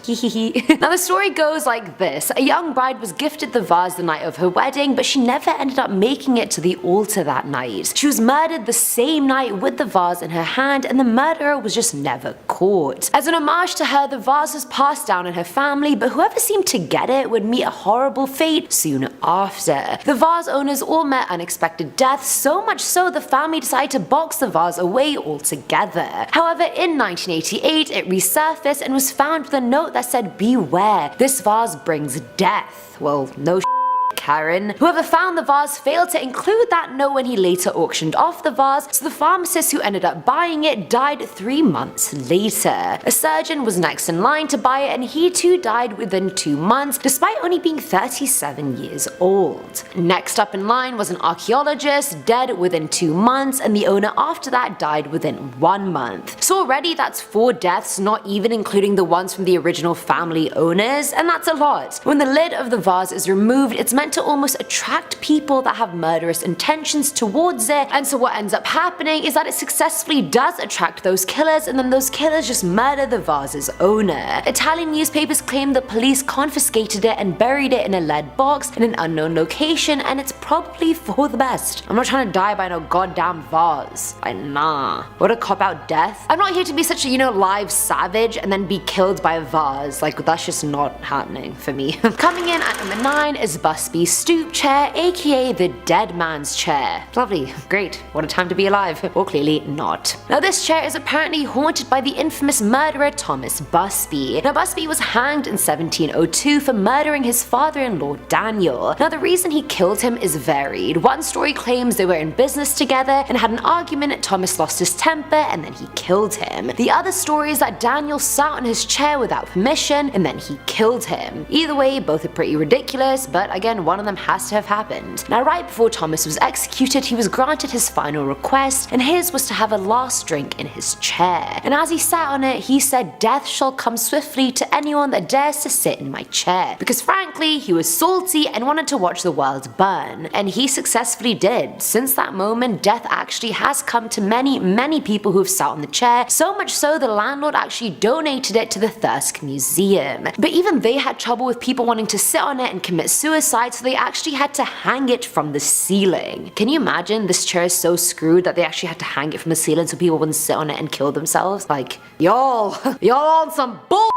Speaker 5: Now the story goes like this: a young bride was gifted the vase the night of her wedding, but she never ended up making it to the altar that night. She was murdered the same night with the vase in her hand, and the murderer was just never caught. As an homage to her, the vase was passed down in her family, but whoever seemed to get it would meet a horrible fate soon after. The vase owners all met unexpected deaths, so much so the family decided to box the vase away altogether. However, in 1988 it resurfaced and was found with a note that said, "Beware, this vase brings death." Well, no Karen. Whoever found the vase failed to include that note when he later auctioned off the vase, so the pharmacist who ended up buying it died 3 months later. A surgeon was next in line to buy it, and he too died within 2 months, despite only being 37 years old. Next up in line was an archaeologist, dead within 2 months, and the owner after that died within 1 month. So already that's 4 deaths, not even including the ones from the original family owners, and that's a lot. When the lid of the vase is removed, it's meant to almost attract people that have murderous intentions towards it, and so what ends up happening is that it successfully does attract those killers, and then those killers just murder the vase's owner. Italian newspapers claim the police confiscated it and buried it in a lead box in an unknown location, and it's probably for the best. I'm not trying to die by no goddamn vase. Like, nah. What a cop-out death. I'm not here to be such a, live savage and then be killed by a vase. Like, that's just not happening for me. Coming in at number 9 is Busby's stoop chair, aka the dead man's chair. Lovely, great, what a time to be alive. Or clearly not. Now this chair is apparently haunted by the infamous murderer Thomas Busby. Now Busby was hanged in 1702 for murdering his father-in-law Daniel. Now the reason he killed him is varied. One story claims they were in business together and had an argument, Thomas lost his temper and then he killed him. The other story is that Daniel sat on his chair without permission and then he killed him. Either way, both are pretty ridiculous, but again, one of them has to have happened. Now right before Thomas was executed, he was granted his final request, and his was to have a last drink in his chair. And as he sat on it, he said, "Death shall come swiftly to anyone that dares to sit in my chair." Because frankly, he was salty and wanted to watch the world burn. And he successfully did. Since that moment, death actually has come to many people who have sat on the chair, so much so the landlord actually donated it to the Thirsk Museum. But even they had trouble with people wanting to sit on it and commit suicide, so they actually had to hang it from the ceiling. Can you imagine? This chair is so screwed that they actually had to hang it from the ceiling so people wouldn't sit on it and kill themselves. Like, y'all on some bull.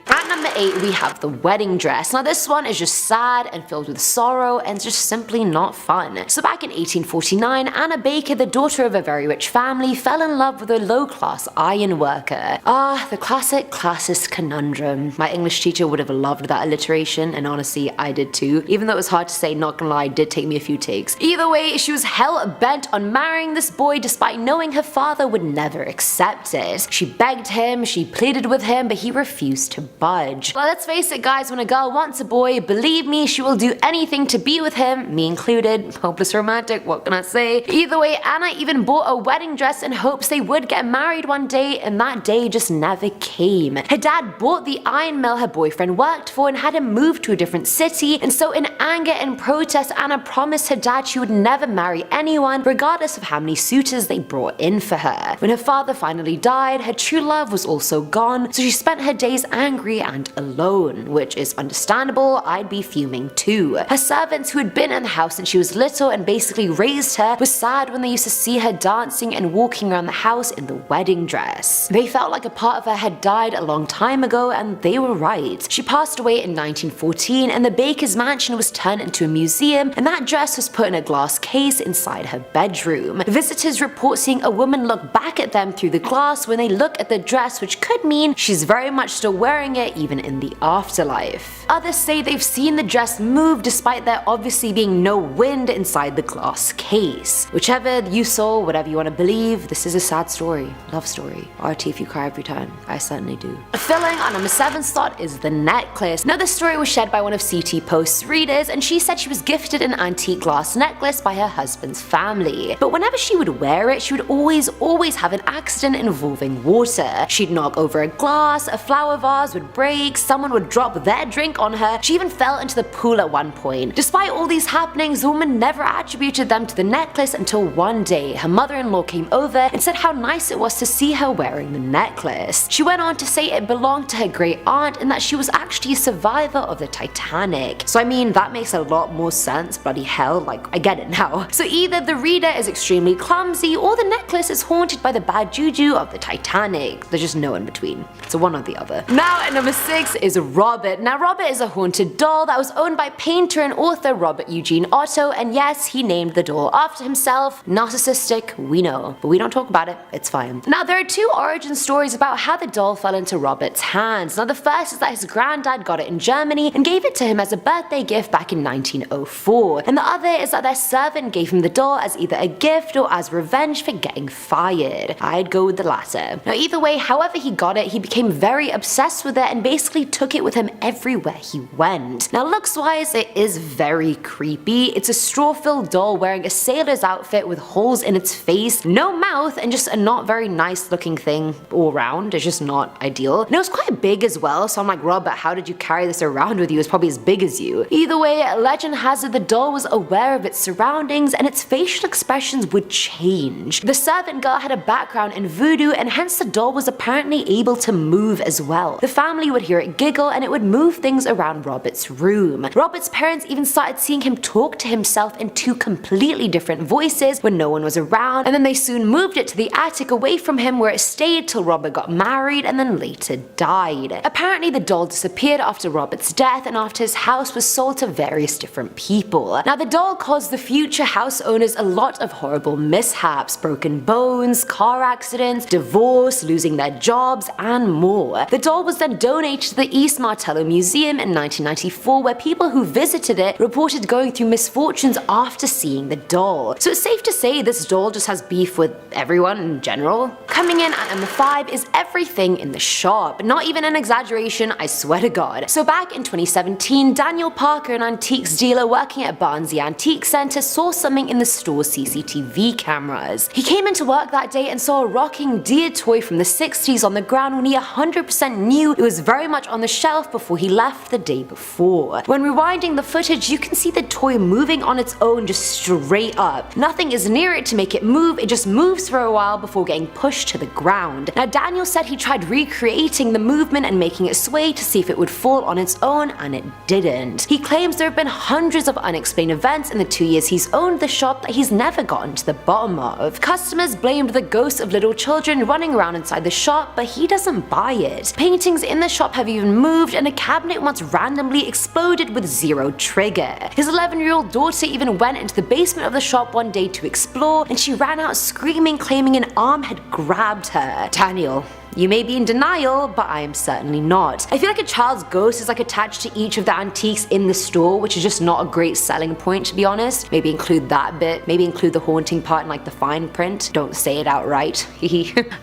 Speaker 5: At number 8 we have the wedding dress. Now this one is just sad and filled with sorrow and just simply not fun. So back in 1849, Anna Baker, the daughter of a very rich family, fell in love with a low-class iron worker. Ah, the classic classist conundrum. My English teacher would have loved that alliteration, and honestly I did too. Even though it was hard to say, not gonna lie, it did take me a few takes. Either way, she was hell-bent on marrying this boy despite knowing her father would never accept it. She begged him, she pleaded with him, but he refused to budge. Well, let's face it guys, when a girl wants a boy, believe me, she will do anything to be with him, me included. Hopeless romantic, what can I say? Either way, Anna even bought a wedding dress in hopes they would get married one day, and that day just never came. Her dad bought the iron mill her boyfriend worked for and had him move to a different city, and so in anger and protest, Anna promised her dad she would never marry anyone, regardless of how many suitors they brought in for her. When her father finally died, her true love was also gone, so she spent her days angry and and alone, which is understandable. I'd be fuming too. Her servants, who had been in the house since she was little and basically raised her, were sad when they used to see her dancing and walking around the house in the wedding dress. They felt like a part of her had died a long time ago, and they were right. She passed away in 1914, and the Baker's mansion was turned into a museum, and that dress was put in a glass case inside her bedroom. Visitors report seeing a woman look back at them through the glass when they look at the dress, which could mean she's very much still wearing it even in the afterlife. Others say they've seen the dress move despite there obviously being no wind inside the glass case. Whichever you saw, whatever you want to believe, this is a sad story. Love story. RT if you cry every time. I certainly do. Filling on number 7 slot is the necklace. Now this story was shared by one of CT Post's readers, and she said she was gifted an antique glass necklace by her husband's family. But whenever she would wear it, she would always have an accident involving water. She'd knock over a glass, a flower vase would break, someone would drop their drink on her, she even fell into the pool at one point. Despite all these happenings, the woman never attributed them to the necklace until one day her mother-in-law came over and said how nice it was to see her wearing the necklace. She went on to say it belonged to her great aunt and that she was actually a survivor of the Titanic. So I mean, that makes a lot more sense, bloody hell, like I get it now. So either the reader is extremely clumsy or the necklace is haunted by the bad juju of the Titanic. There's just no in between. It's one or the other. Now at number 6 is Robert. Now Robert is a haunted doll that was owned by painter and author Robert Eugene Otto, and yes, he named the doll after himself. Narcissistic, we know, but we don't talk about it, it's fine. Now there are 2 origin stories about how the doll fell into Robert's hands. Now the first is that his granddad got it in Germany and gave it to him as a birthday gift back in 1904, and the other is that their servant gave him the doll as either a gift or as revenge for getting fired. I'd go with the latter. Now either way, however he got it, he became very obsessed with it and basically took it with him everywhere he went. Now looks wise, it is very creepy. It's a straw-filled doll wearing a sailor's outfit with holes in its face, no mouth, and just a not very nice looking thing all around. It's just not ideal. And it was quite big as well, so I'm like, Robert, how did you carry this around with you? It's probably as big as you. Either way, legend has it the doll was aware of its surroundings and its facial expressions would change. The servant girl had a background in voodoo, and hence the doll was apparently able to move as well. The family would hear it giggle and it would move things around Robert's room. Robert's parents even started seeing him talk to himself in 2 completely different voices when no one was around, and then they soon moved it to the attic away from him, where it stayed till Robert got married and then later died. Apparently the doll disappeared after Robert's death and after his house was sold to various different people. Now the doll caused the future house owners a lot of horrible mishaps, broken bones, car accidents, divorce, losing their jobs, and more. The doll was then donated to the East Martello Museum in 1994, where people who visited it reported going through misfortunes after seeing the doll. So it's safe to say this doll just has beef with everyone in general. Coming in at number 5 is everything in the shop. Not even an exaggeration, I swear to God. So back in 2017, Daniel Parker, an antiques dealer working at Barnsley Antique Centre, saw something in the store's CCTV cameras. He came into work that day and saw a rocking deer toy from the 60s on the ground when he 100% knew it was very much on the shelf before he left the day before. When rewinding the footage, you can see the toy moving on its own just straight up. Nothing is near it to make it move, it just moves for a while before getting pushed to the ground. Now Daniel said he tried recreating the movement and making it sway to see if it would fall on its own, and it didn't. He claims there have been hundreds of unexplained events in the 2 years he's owned the shop that he's never gotten to the bottom of. Customers blamed the ghosts of little children running around inside the shop, but he doesn't buy it. Paintings in the shop have even moved, and a cabinet once randomly exploded with zero trigger. His 11-year-old daughter even went into the basement of the shop one day to explore, and she ran out screaming, claiming an arm had grabbed her. Daniel, you may be in denial, but I am certainly not. I feel like a child's ghost is like attached to each of the antiques in the store, which is just not a great selling point, to be honest. Maybe include that bit, maybe include the haunting part in like the fine print. Don't say it outright.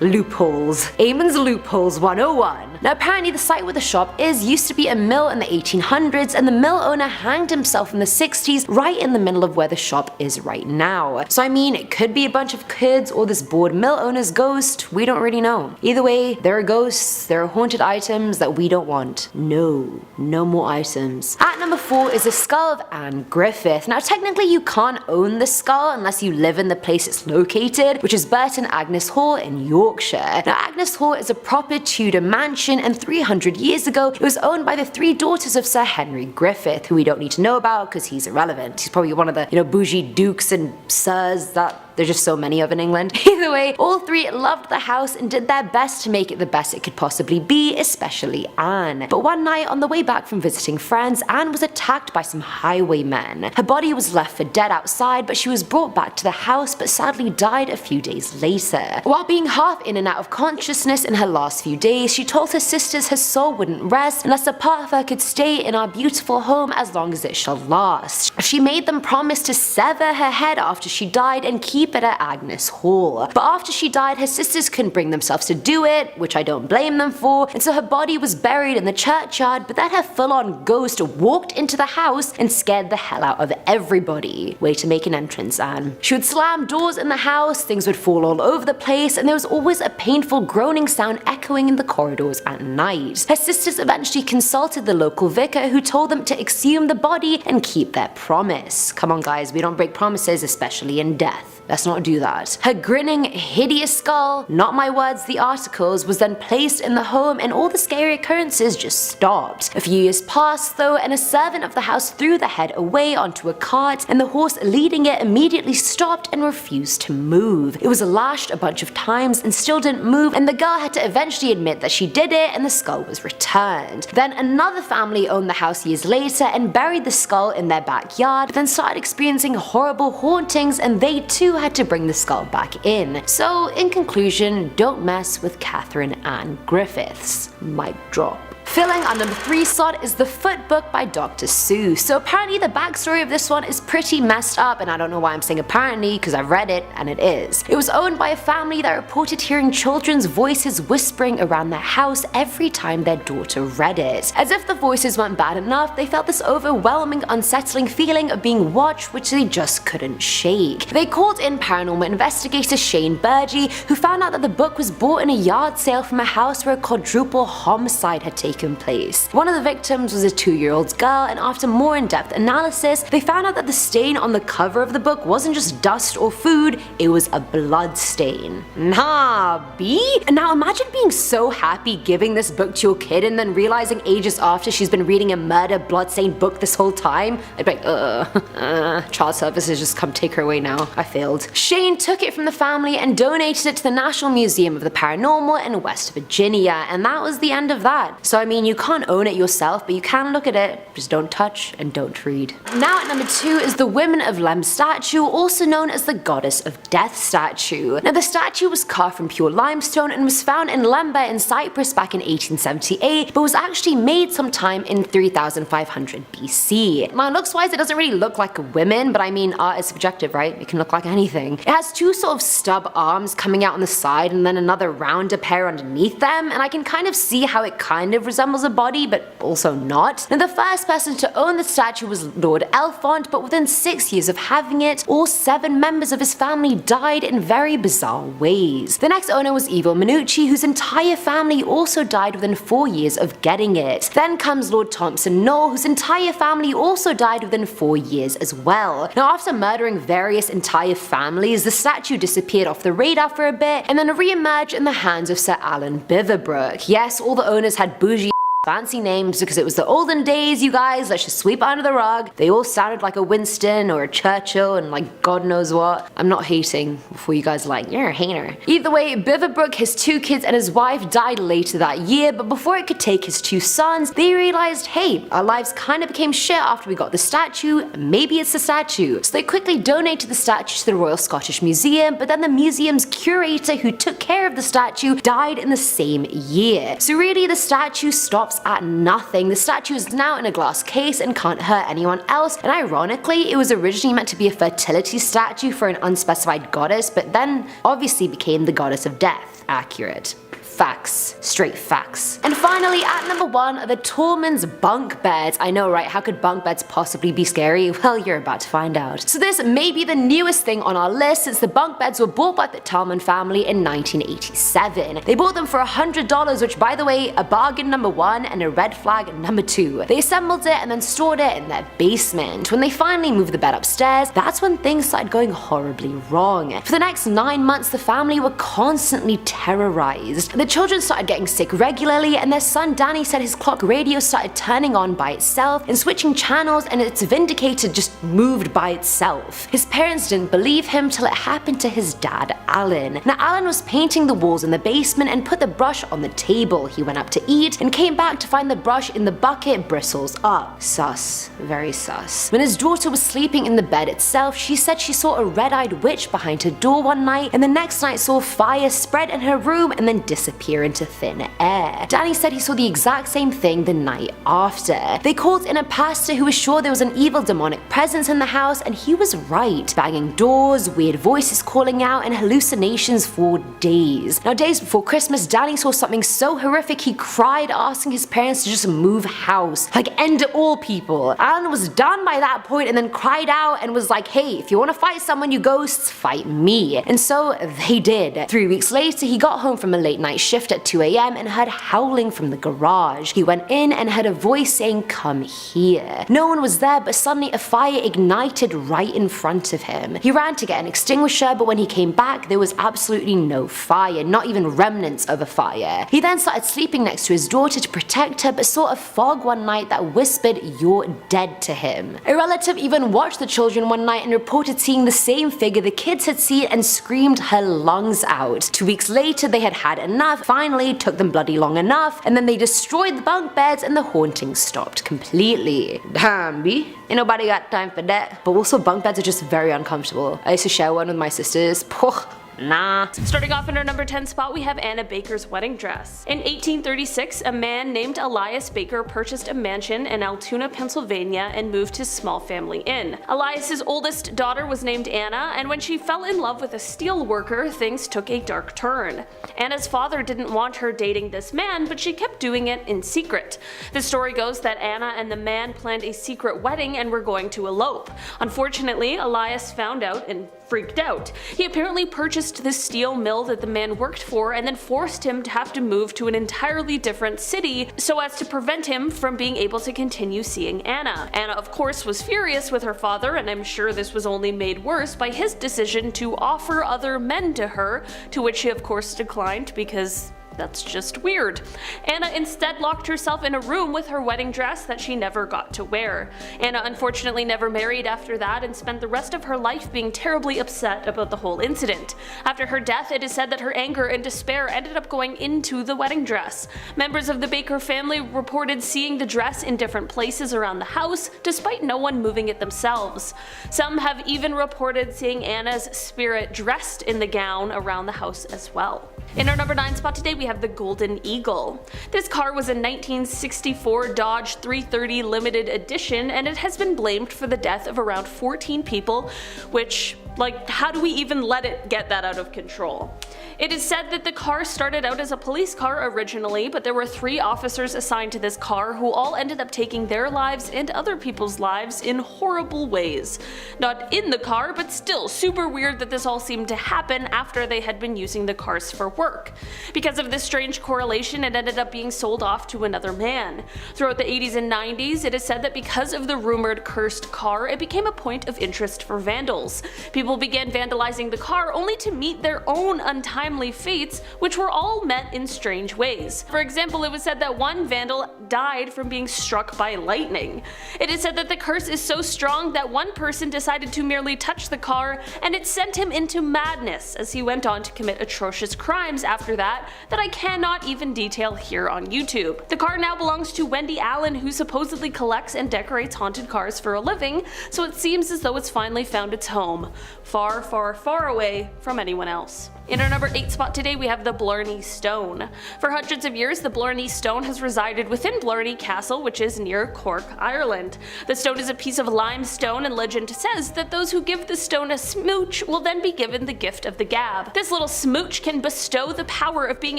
Speaker 5: Loopholes. Eamon's Loopholes 101. Now apparently the site where the shop used to be a mill in the 1800s, and the mill owner hanged himself in the 60s right in the middle of where the shop is right now. So I mean, it could be a bunch of kids or this bored mill owner's ghost, we don't really know. Either way, there are ghosts, there are haunted items that we don't want. No more items. At number 4 is the skull of Anne Griffith. Now technically you can't own the skull unless you live in the place it's located, which is Burton Agnes Hall in Yorkshire. Now Agnes Hall is a proper Tudor mansion mansion, and 300 years ago it was owned by the 3 daughters of Sir Henry Griffith, who we don't need to know about because he's irrelevant. He's probably one of the, bougie dukes and sirs that there's just so many of in England. Either way, all 3 loved the house and did their best to make it the best it could possibly be, especially Anne. But one night on the way back from visiting friends, Anne was attacked by some highwaymen. Her body was left for dead outside, but she was brought back to the house but sadly died a few days later. While being half in and out of consciousness in her last few days, she told her sisters her soul wouldn't rest unless a part of her could stay in our beautiful home as long as it shall last. She made them promise to sever her head after she died and keep it at Agnes Hall. But after she died, her sisters couldn't bring themselves to do it, which I don't blame them for, and so her body was buried in the churchyard, but then her full-on ghost walked into the house and scared the hell out of everybody. Way to make an entrance, Anne. She would slam doors in the house, things would fall all over the place, and there was always a painful groaning sound echoing in the corridors at night. Her sisters eventually consulted the local vicar, who told them to exhume the body and keep their promise. Come on guys, we don't break promises, especially in death. Let's not do that. Her grinning, hideous skull, not my words, the articles, was then placed in the home and all the scary occurrences just stopped. A few years passed though, and a servant of the house threw the head away onto a cart, and the horse leading it immediately stopped and refused to move. It was lashed a bunch of times and still didn't move, and the girl had to eventually admit that she did it, and the skull was returned. Then another family owned the house years later and buried the skull in their backyard, but then started experiencing horrible hauntings, and they too had to bring the skull back in. So in conclusion, don't mess with Catherine Ann Griffiths. Mic drop. Filling our number 3 slot is The Foot Book by Dr. Seuss. So apparently the backstory of this one is pretty messed up, and I don't know why I'm saying apparently because I've read it and it is. It was owned by a family that reported hearing children's voices whispering around their house every time their daughter read it. As if the voices weren't bad enough, they felt this overwhelming, unsettling feeling of being watched which they just couldn't shake. They called in paranormal investigator Shane Burgee, who found out that the book was bought in a yard sale from a house where a quadruple homicide had taken place. One of the victims was a 2-year-old girl, and after more in-depth analysis, they found out that the stain on the cover of the book wasn't just dust or food, it was a blood stain. Nah, B? And now imagine being so happy giving this book to your kid and then realizing ages after she's been reading a murder blood-stained book this whole time. I'd be like, child services, just come take her away now. I failed. Shane took it from the family and donated it to the National Museum of the Paranormal in West Virginia, and that was the end of that. So I mean, you can't own it yourself, but you can look at it. Just don't touch and don't read. Now at number 2 is the Women of Lem statue, also known as the Goddess of Death statue. Now the statue was carved from pure limestone and was found in Lemba in Cyprus back in 1878, but was actually made sometime in 3500 BC. Now looks wise it doesn't really look like a woman, but I mean art is subjective, right? It can look like anything. It has 2 sort of stub arms coming out on the side and then another rounder pair underneath them, and I can kind of see how it kind of resembles a body, but also not. Now the first person to own the statue was Lord Elfont, but within 6 years of having it, all 7 members of his family died in very bizarre ways. The next owner was Evil Minucci, whose entire family also died within 4 years of getting it. Then comes Lord Thompson Knoll, whose entire family also died within 4 years as well. Now after murdering various entire families, the statue disappeared off the radar for a bit, and then re-emerged in the hands of Sir Alan Bitherbrook. Yes, all the owners had bougie fancy names because it was the olden days, you guys. Let's just sweep it under the rug. They all sounded like a Winston or a Churchill and like God knows what. I'm not hating before you guys are like, you're a hater. Either way, Bitherbrook, his 2 kids and his wife died later that year, but before it could take his 2 sons, they realized, hey, our lives kind of became shit after we got the statue, maybe it's the statue. So they quickly donated the statue to the Royal Scottish Museum, but then the museum's curator who took care of the statue died in the same year. So really the statue stops at nothing. The statue is now in a glass case and can't hurt anyone else, and ironically it was originally meant to be a fertility statue for an unspecified goddess, but then obviously became the goddess of death. Accurate. Facts. Straight facts. And finally, at number 1 are the Tallman's bunk beds. I know, right? How could bunk beds possibly be scary? Well, you're about to find out. So this may be the newest thing on our list, since the bunk beds were bought by the Tallman family in 1987. They bought them for $100, which by the way, a bargain number 1 and a red flag number 2. They assembled it and then stored it in their basement. When they finally moved the bed upstairs, that's when things started going horribly wrong. For the next 9 months, the family were constantly terrorized. The children started getting sick regularly, and their son Danny said his clock radio started turning on by itself and switching channels, and its vindicator just moved by itself. His parents didn't believe him till it happened to his dad, Alan. Now Alan was painting the walls in the basement and put the brush on the table. He went up to eat and came back to find the brush in the bucket bristles up. Sus. Very sus. When his daughter was sleeping in the bed itself, she said she saw a red-eyed witch behind her door one night, and the next night saw fire spread in her room and then disappear into thin air. Danny said he saw the exact same thing the night after. They called in a pastor who was sure there was an evil demonic presence in the house, and he was right. Banging doors, weird voices calling out, and hallucinations for days. Now, days before Christmas, Danny saw something so horrific he cried, asking his parents to just move house. Like, end it all, people. Alan was done by that point and then cried out and was like, hey, if you want to fight someone, you ghosts, fight me. And so they did. 3 weeks later, he got home from a late night shift at 2 AM and heard howling from the garage. He went in and heard a voice saying, come here. No one was there, but suddenly a fire ignited right in front of him. He ran to get an extinguisher, but when he came back, there was absolutely no fire, not even remnants of a fire. He then started sleeping next to his daughter to protect her, but saw a fog one night that whispered, you're dead to him. A relative even watched the children one night and reported seeing the same figure the kids had seen and screamed her lungs out. 2 weeks later, they had had enough. Finally, took them bloody long enough, and then they destroyed the bunk beds and the haunting stopped completely. Damn, B. Ain't nobody got time for that. But also, bunk beds are just very uncomfortable. I used to share one with my sisters. Poh. Nah.
Speaker 2: Starting off in our number 10 spot, we have Anna Baker's wedding dress. In 1836, a man named Elias Baker purchased a mansion in Altoona, Pennsylvania and moved his small family in. Elias's oldest daughter was named Anna, and when she fell in love with a steel worker, things took a dark turn. Anna's father didn't want her dating this man, but she kept doing it in secret. The story goes that Anna and the man planned a secret wedding and were going to elope. Unfortunately, Elias found out and freaked out. He apparently purchased this steel mill that the man worked for and then forced him to have to move to an entirely different city so as to prevent him from being able to continue seeing Anna. Anna, of course, was furious with her father, and I'm sure this was only made worse by his decision to offer other men to her, to which she of course declined because that's just weird. Anna instead locked herself in a room with her wedding dress that she never got to wear. Anna unfortunately never married after that and spent the rest of her life being terribly upset about the whole incident. After her death, it is said that her anger and despair ended up going into the wedding dress. Members of the Baker family reported seeing the dress in different places around the house, despite no one moving it themselves. Some have even reported seeing Anna's spirit dressed in the gown around the house as well. In our number 9 spot today, we have the Golden Eagle. This car was a 1964 Dodge 330 limited edition, and it has been blamed for the death of around 14 people, which, like, how do we even let it get that out of control? It is said that the car started out as a police car originally, but there were 3 officers assigned to this car who all ended up taking their lives and other people's lives in horrible ways. Not in the car, but still super weird that this all seemed to happen after they had been using the cars for work. Because of this strange correlation, it ended up being sold off to another man. Throughout the 80s and 90s, it is said that because of the rumored cursed car, it became a point of interest for vandals. People began vandalizing the car only to meet their own untimely fates, which were all met in strange ways. For example, it was said that one vandal died from being struck by lightning. It is said that the curse is so strong that one person decided to merely touch the car, and it sent him into madness as he went on to commit atrocious crimes after that I cannot even detail here on YouTube. The car now belongs to Wendy Allen, who supposedly collects and decorates haunted cars for a living, so it seems as though it's finally found its home, far, far, far away from anyone else. In our number 8 spot today, we have the Blarney Stone. For hundreds of years, the Blarney Stone has resided within Blarney Castle, which is near Cork, Ireland. The stone is a piece of limestone, and legend says that those who give the stone a smooch will then be given the gift of the gab. This little smooch can bestow the power of being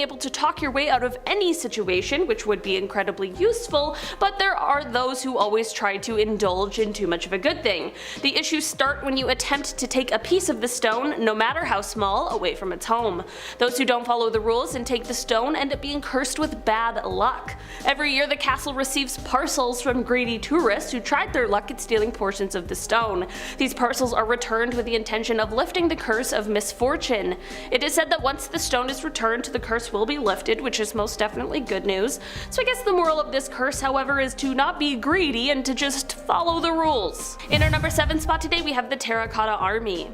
Speaker 2: able to talk your way out of any situation, which would be incredibly useful, but there are those who always try to indulge in too much of a good thing. The issues start when you attempt to take take a piece of the stone, no matter how small, away from its home. Those who don't follow the rules and take the stone end up being cursed with bad luck. Every year the castle receives parcels from greedy tourists who tried their luck at stealing portions of the stone. These parcels are returned with the intention of lifting the curse of misfortune. It is said that once the stone is returned, the curse will be lifted, which is most definitely good news. So I guess the moral of this curse, however, is to not be greedy and to just follow the rules. In our number 7 spot today, we have the Terracotta Army.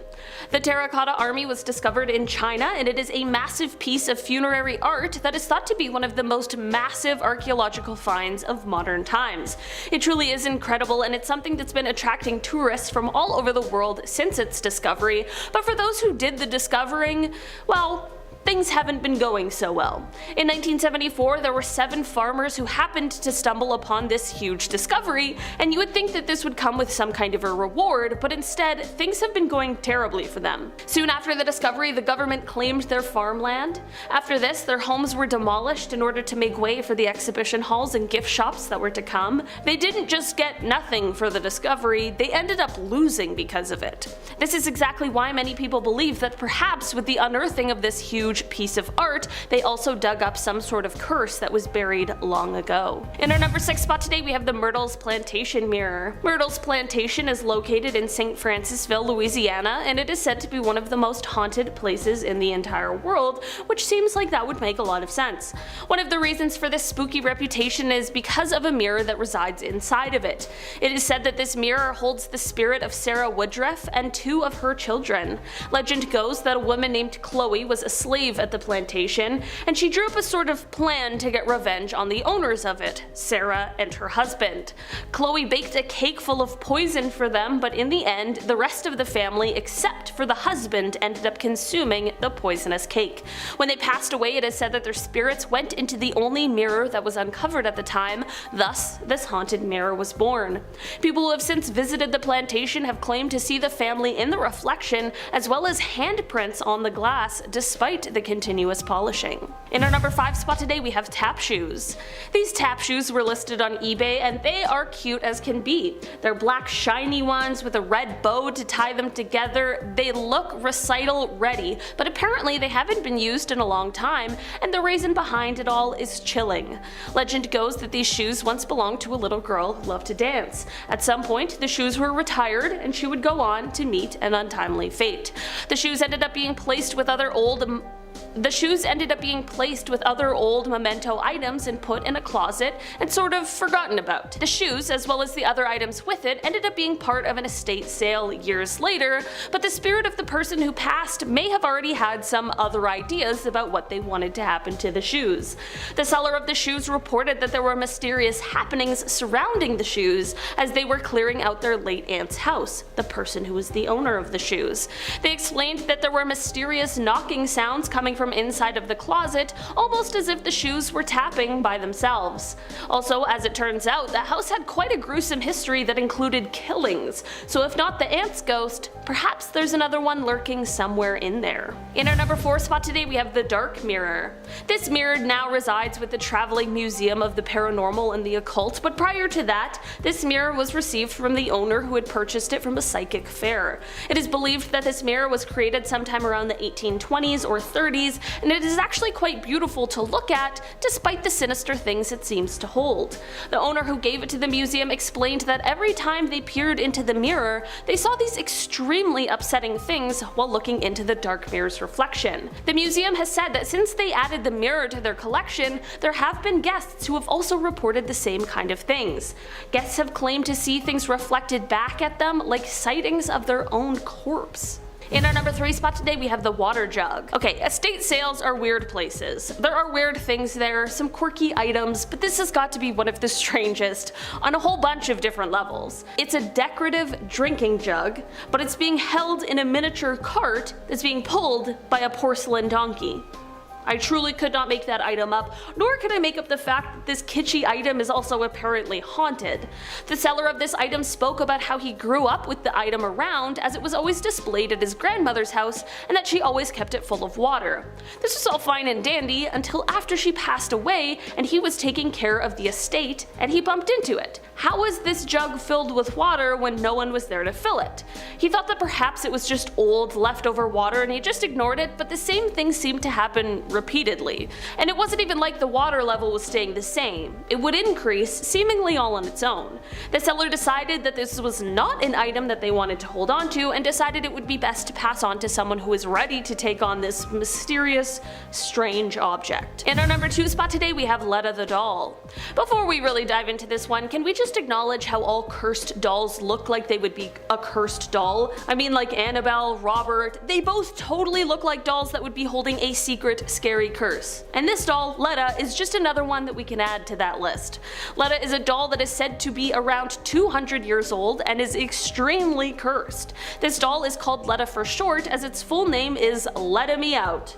Speaker 2: The Terracotta Army was discovered in China, and it is a massive piece of funerary art that is thought to be one of the most massive archaeological finds of modern times. It truly is incredible, and it's something that's been attracting tourists from all over the world since its discovery, but for those who did the discovering, well, things haven't been going so well. In 1974, there were 7 farmers who happened to stumble upon this huge discovery, and you would think that this would come with some kind of a reward, but instead, things have been going terribly for them. Soon after the discovery, the government claimed their farmland. After this, their homes were demolished in order to make way for the exhibition halls and gift shops that were to come. They didn't just get nothing for the discovery, they ended up losing because of it. This is exactly why many people believe that perhaps with the unearthing of this huge piece of art, they also dug up some sort of curse that was buried long ago. In our number 6 spot today, we have the Myrtle's Plantation Mirror. Myrtle's Plantation is located in St. Francisville, Louisiana, and it is said to be one of the most haunted places in the entire world, which seems like that would make a lot of sense. One of the reasons for this spooky reputation is because of a mirror that resides inside of it. It is said that this mirror holds the spirit of Sarah Woodruff and 2 of her children. Legend goes that a woman named Chloe was a slave at the plantation, and she drew up a sort of plan to get revenge on the owners of it, Sarah and her husband. Chloe baked a cake full of poison for them, but in the end, the rest of the family, except for the husband, ended up consuming the poisonous cake. When they passed away, it is said that their spirits went into the only mirror that was uncovered at the time, thus this haunted mirror was born. People who have since visited the plantation have claimed to see the family in the reflection, as well as handprints on the glass, despite the continuous polishing. In our number 5 spot today, we have tap shoes. These tap shoes were listed on eBay, and they are cute as can be. They're black shiny ones with a red bow to tie them together. They look recital ready, but apparently they haven't been used in a long time, and the reason behind it all is chilling. Legend goes that these shoes once belonged to a little girl who loved to dance. At some point, the shoes were retired, and she would go on to meet an untimely fate. The shoes ended up being placed with other old memento items and put in a closet and sort of forgotten about. The shoes, as well as the other items with it, ended up being part of an estate sale years later, but the spirit of the person who passed may have already had some other ideas about what they wanted to happen to the shoes. The seller of the shoes reported that there were mysterious happenings surrounding the shoes as they were clearing out their late aunt's house, the person who was the owner of the shoes. They explained that there were mysterious knocking sounds coming from inside of the closet, almost as if the shoes were tapping by themselves. Also, as it turns out, the house had quite a gruesome history that included killings, so if not the aunt's ghost, perhaps there's another one lurking somewhere in there. In our number 4 spot today, we have the Dark Mirror. This mirror now resides with the Traveling Museum of the Paranormal and the Occult, but prior to that, this mirror was received from the owner who had purchased it from a psychic fair. It is believed that this mirror was created sometime around the 1820s or 30s, and it is actually quite beautiful to look at, despite the sinister things it seems to hold. The owner who gave it to the museum explained that every time they peered into the mirror, they saw these extremely upsetting things while looking into the dark mirror's reflection. The museum has said that since they added the mirror to their collection, there have been guests who have also reported the same kind of things. Guests have claimed to see things reflected back at them, like sightings of their own corpse. In our number 3 spot today, we have the water jug. Okay, estate sales are weird places. There are weird things there, some quirky items, but this has got to be one of the strangest on a whole bunch of different levels. It's a decorative drinking jug, but it's being held in a miniature cart that's being pulled by a porcelain donkey. I truly could not make that item up, nor could I make up the fact that this kitschy item is also apparently haunted. The seller of this item spoke about how he grew up with the item around as it was always displayed at his grandmother's house and that she always kept it full of water. This was all fine and dandy until after she passed away and he was taking care of the estate and he bumped into it. How was this jug filled with water when no one was there to fill it? He thought that perhaps it was just old leftover water and he just ignored it, but the same thing seemed to happen repeatedly. And it wasn't even like the water level was staying the same. It would increase, seemingly all on its own. The seller decided that this was not an item that they wanted to hold on to and decided it would be best to pass on to someone who is ready to take on this mysterious, strange object. In our number 2 spot today we have Letta the doll. Before we really dive into this one, can we just acknowledge how all cursed dolls look like they would be a cursed doll? I mean, like Annabelle, Robert, they both totally look like dolls that would be holding a secret, scary curse. And this doll, Letta, is just another one that we can add to that list. Letta is a doll that is said to be around 200 years old and is extremely cursed. This doll is called Letta for short, as its full name is Letta Me Out.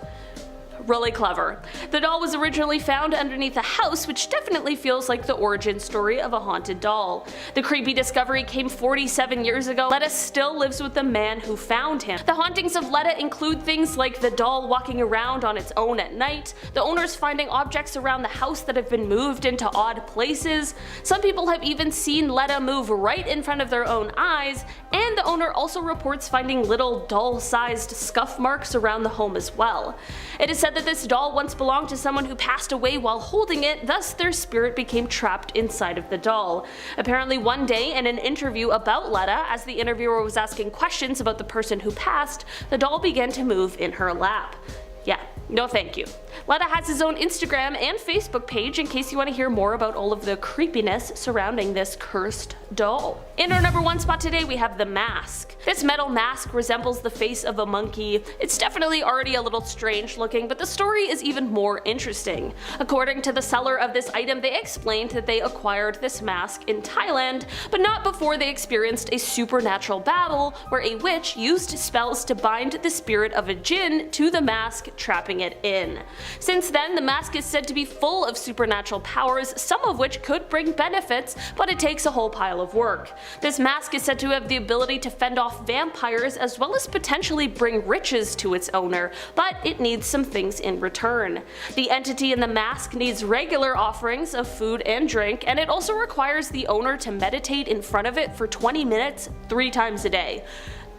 Speaker 2: Really clever. The doll was originally found underneath a house, which definitely feels like the origin story of a haunted doll. The creepy discovery came 47 years ago. Letta still lives with the man who found him. The hauntings of Letta include things like the doll walking around on its own at night, the owners finding objects around the house that have been moved into odd places. Some people have even seen Letta move right in front of their own eyes, and the owner also reports finding little doll-sized scuff marks around the home as well. It is said that this doll once belonged to someone who passed away while holding it, thus their spirit became trapped inside of the doll. Apparently one day in an interview about Letta, as the interviewer was asking questions about the person who passed, the doll began to move in her lap. Yeah, no thank you. Letta has his own Instagram and Facebook page in case you want to hear more about all of the creepiness surrounding this cursed doll. In our number 1 spot today we have the mask. This metal mask resembles the face of a monkey. It's definitely already a little strange looking, but the story is even more interesting. According to the seller of this item, they explained that they acquired this mask in Thailand, but not before they experienced a supernatural battle where a witch used spells to bind the spirit of a jinn to the mask, trapping it in. Since then, the mask is said to be full of supernatural powers, some of which could bring benefits, but it takes a whole pile of work. This mask is said to have the ability to fend off vampires as well as potentially bring riches to its owner, but it needs some things in return. The entity in the mask needs regular offerings of food and drink, and it also requires the owner to meditate in front of it for 20 minutes 3 times a day.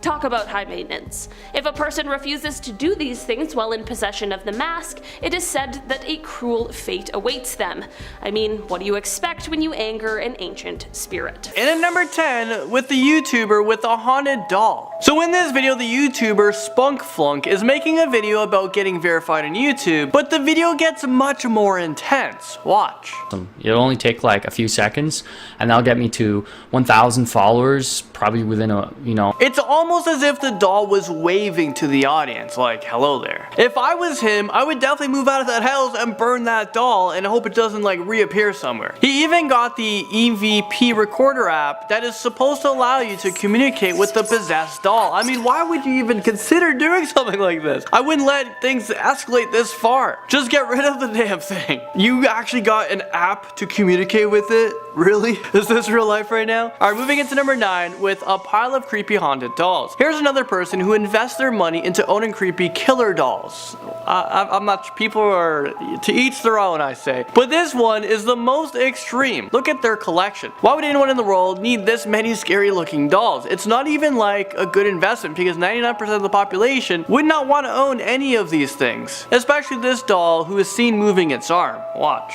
Speaker 2: Talk about high maintenance. If a person refuses to do these things while in possession of the mask, it is said that a cruel fate awaits them. I mean, what do you expect when you anger an ancient spirit?
Speaker 6: And at number 10, with the YouTuber with a haunted doll. So in this video, the YouTuber Spunkflunk is making a video about getting verified on YouTube, but the video gets much more intense. Watch.
Speaker 7: It'll only take like a few seconds, and that'll get me to 1,000 followers, probably within a,
Speaker 6: It's almost as if the doll was waving to the audience, like, hello there. If I was him, I would definitely move out of that house and burn that doll and hope it doesn't like reappear somewhere. He even got the EVP recorder app that is supposed to allow you to communicate with the possessed doll. I mean, why would you even consider doing something like this? I wouldn't let things escalate this far. Just get rid of the damn thing. You actually got an app to communicate with it? Really? Is this real life right now? Alright, moving into number 9 with a pile of creepy haunted dolls. Here's another person who invests their money into owning creepy killer dolls. I'm not, people are to each their own, I say. But this one is the most extreme. Look at their collection. Why would anyone in the world need this many scary looking dolls? It's not even like a good investment because 99% of the population would not want to own any of these things. Especially this doll who is seen moving its arm. Watch.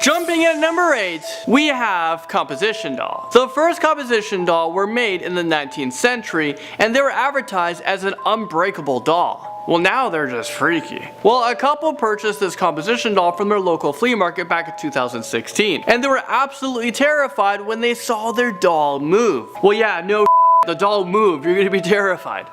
Speaker 6: Jumping in at number 8, we have composition dolls. The first composition doll were made in the 19th century, and they were advertised as an unbreakable doll. Well, now they're just freaky. Well, a couple purchased this composition doll from their local flea market back in 2016, and they were absolutely terrified when they saw their doll move. Well, yeah, no, the doll moved, you're gonna be terrified.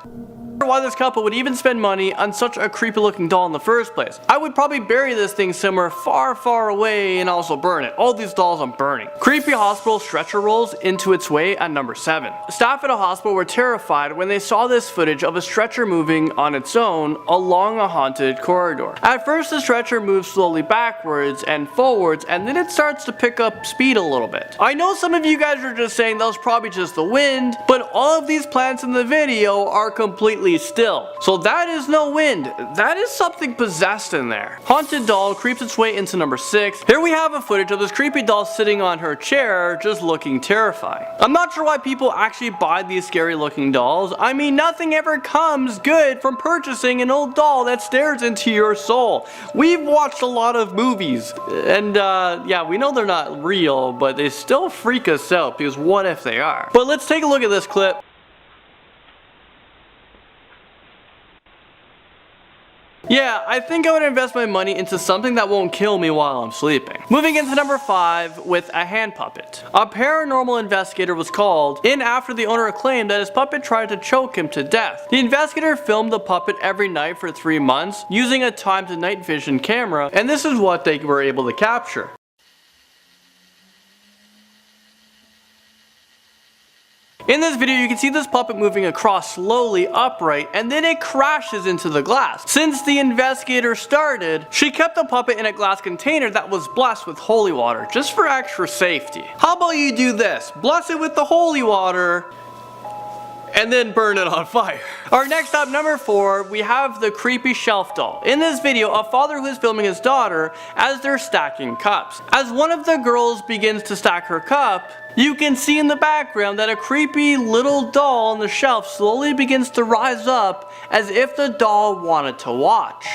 Speaker 6: Why this couple would even spend money on such a creepy looking doll in the first place. I would probably bury this thing somewhere far, far away and also burn it. All these dolls I'm burning. Creepy hospital stretcher rolls into its way at number 7. Staff at a hospital were terrified when they saw this footage of a stretcher moving on its own along a haunted corridor. At first the stretcher moves slowly backwards and forwards, and then it starts to pick up speed a little bit. I know some of you guys are just saying that was probably just the wind, but all of these plants in the video are completely still. So that is no wind, that is something possessed in there. Haunted doll creeps its way into number 6. Here we have a footage of this creepy doll sitting on her chair just looking terrifying. I'm not sure why people actually buy these scary looking dolls. I mean, nothing ever comes good from purchasing an old doll that stares into your soul. We've watched a lot of movies and yeah, we know they're not real, but they still freak us out because what if they are? But let's take a look at this clip. Yeah, I think I would invest my money into something that won't kill me while I'm sleeping. Moving into number 5 with a hand puppet. A paranormal investigator was called in after the owner claimed that his puppet tried to choke him to death. The investigator filmed the puppet every night for 3 months using a timed night vision camera, and this is what they were able to capture. In this video, you can see this puppet moving across slowly upright, and then it crashes into the glass. Since the investigator started, she kept the puppet in a glass container that was blessed with holy water, just for extra safety. How about you do this? Bless it with the holy water, and then burn it on fire. Our next up, number 4, we have the creepy shelf doll. In this video, a father who is filming his daughter as they're stacking cups. As one of the girls begins to stack her cup, you can see in the background that a creepy little doll on the shelf slowly begins to rise up as if the doll wanted to watch.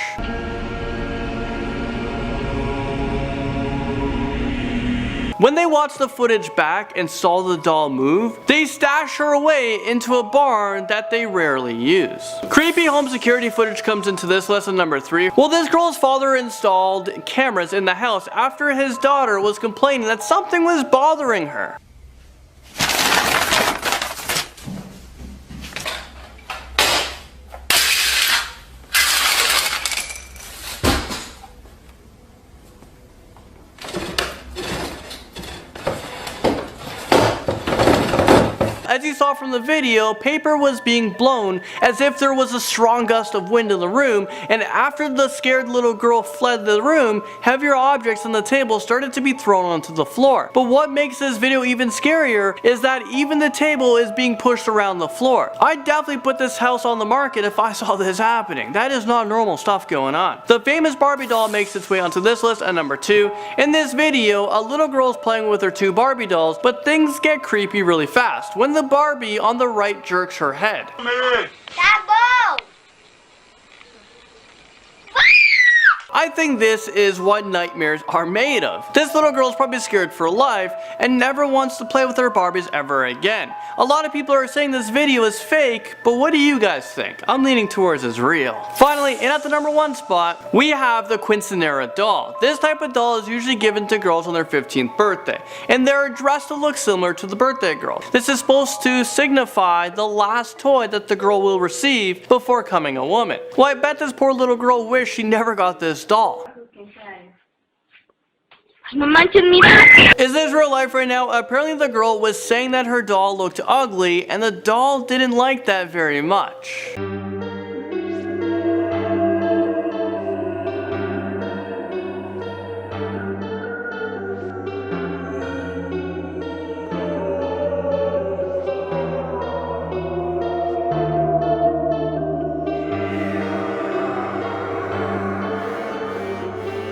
Speaker 6: When they watched the footage back and saw the doll move, they stashed her away into a barn that they rarely use. Creepy home security footage comes into this lesson number 3. Well, this girl's father installed cameras in the house after his daughter was complaining that something was bothering her. As you saw from the video, paper was being blown as if there was a strong gust of wind in the room, and after the scared little girl fled the room, heavier objects on the table started to be thrown onto the floor. But what makes this video even scarier is that even the table is being pushed around the floor. I'd definitely put this house on the market if I saw this happening. That is not normal stuff going on. The famous Barbie doll makes its way onto this list at number 2. In this video, a little girl is playing with her 2 Barbie dolls, but things get creepy really fast when the Barbie on the right jerks her head. I think this is what nightmares are made of. This little girl is probably scared for life and never wants to play with her Barbies ever again. A lot of people are saying this video is fake, but what do you guys think? I'm leaning towards it's real. Finally, and at the number 1 spot, we have the quinceanera doll. This type of doll is usually given to girls on their 15th birthday, and they're dressed to look similar to the birthday girl. This is supposed to signify the last toy that the girl will receive before becoming a woman. Well, I bet this poor little girl wished she never got this doll. Is this real life right now? Apparently the girl was saying that her doll looked ugly and the doll didn't like that very much.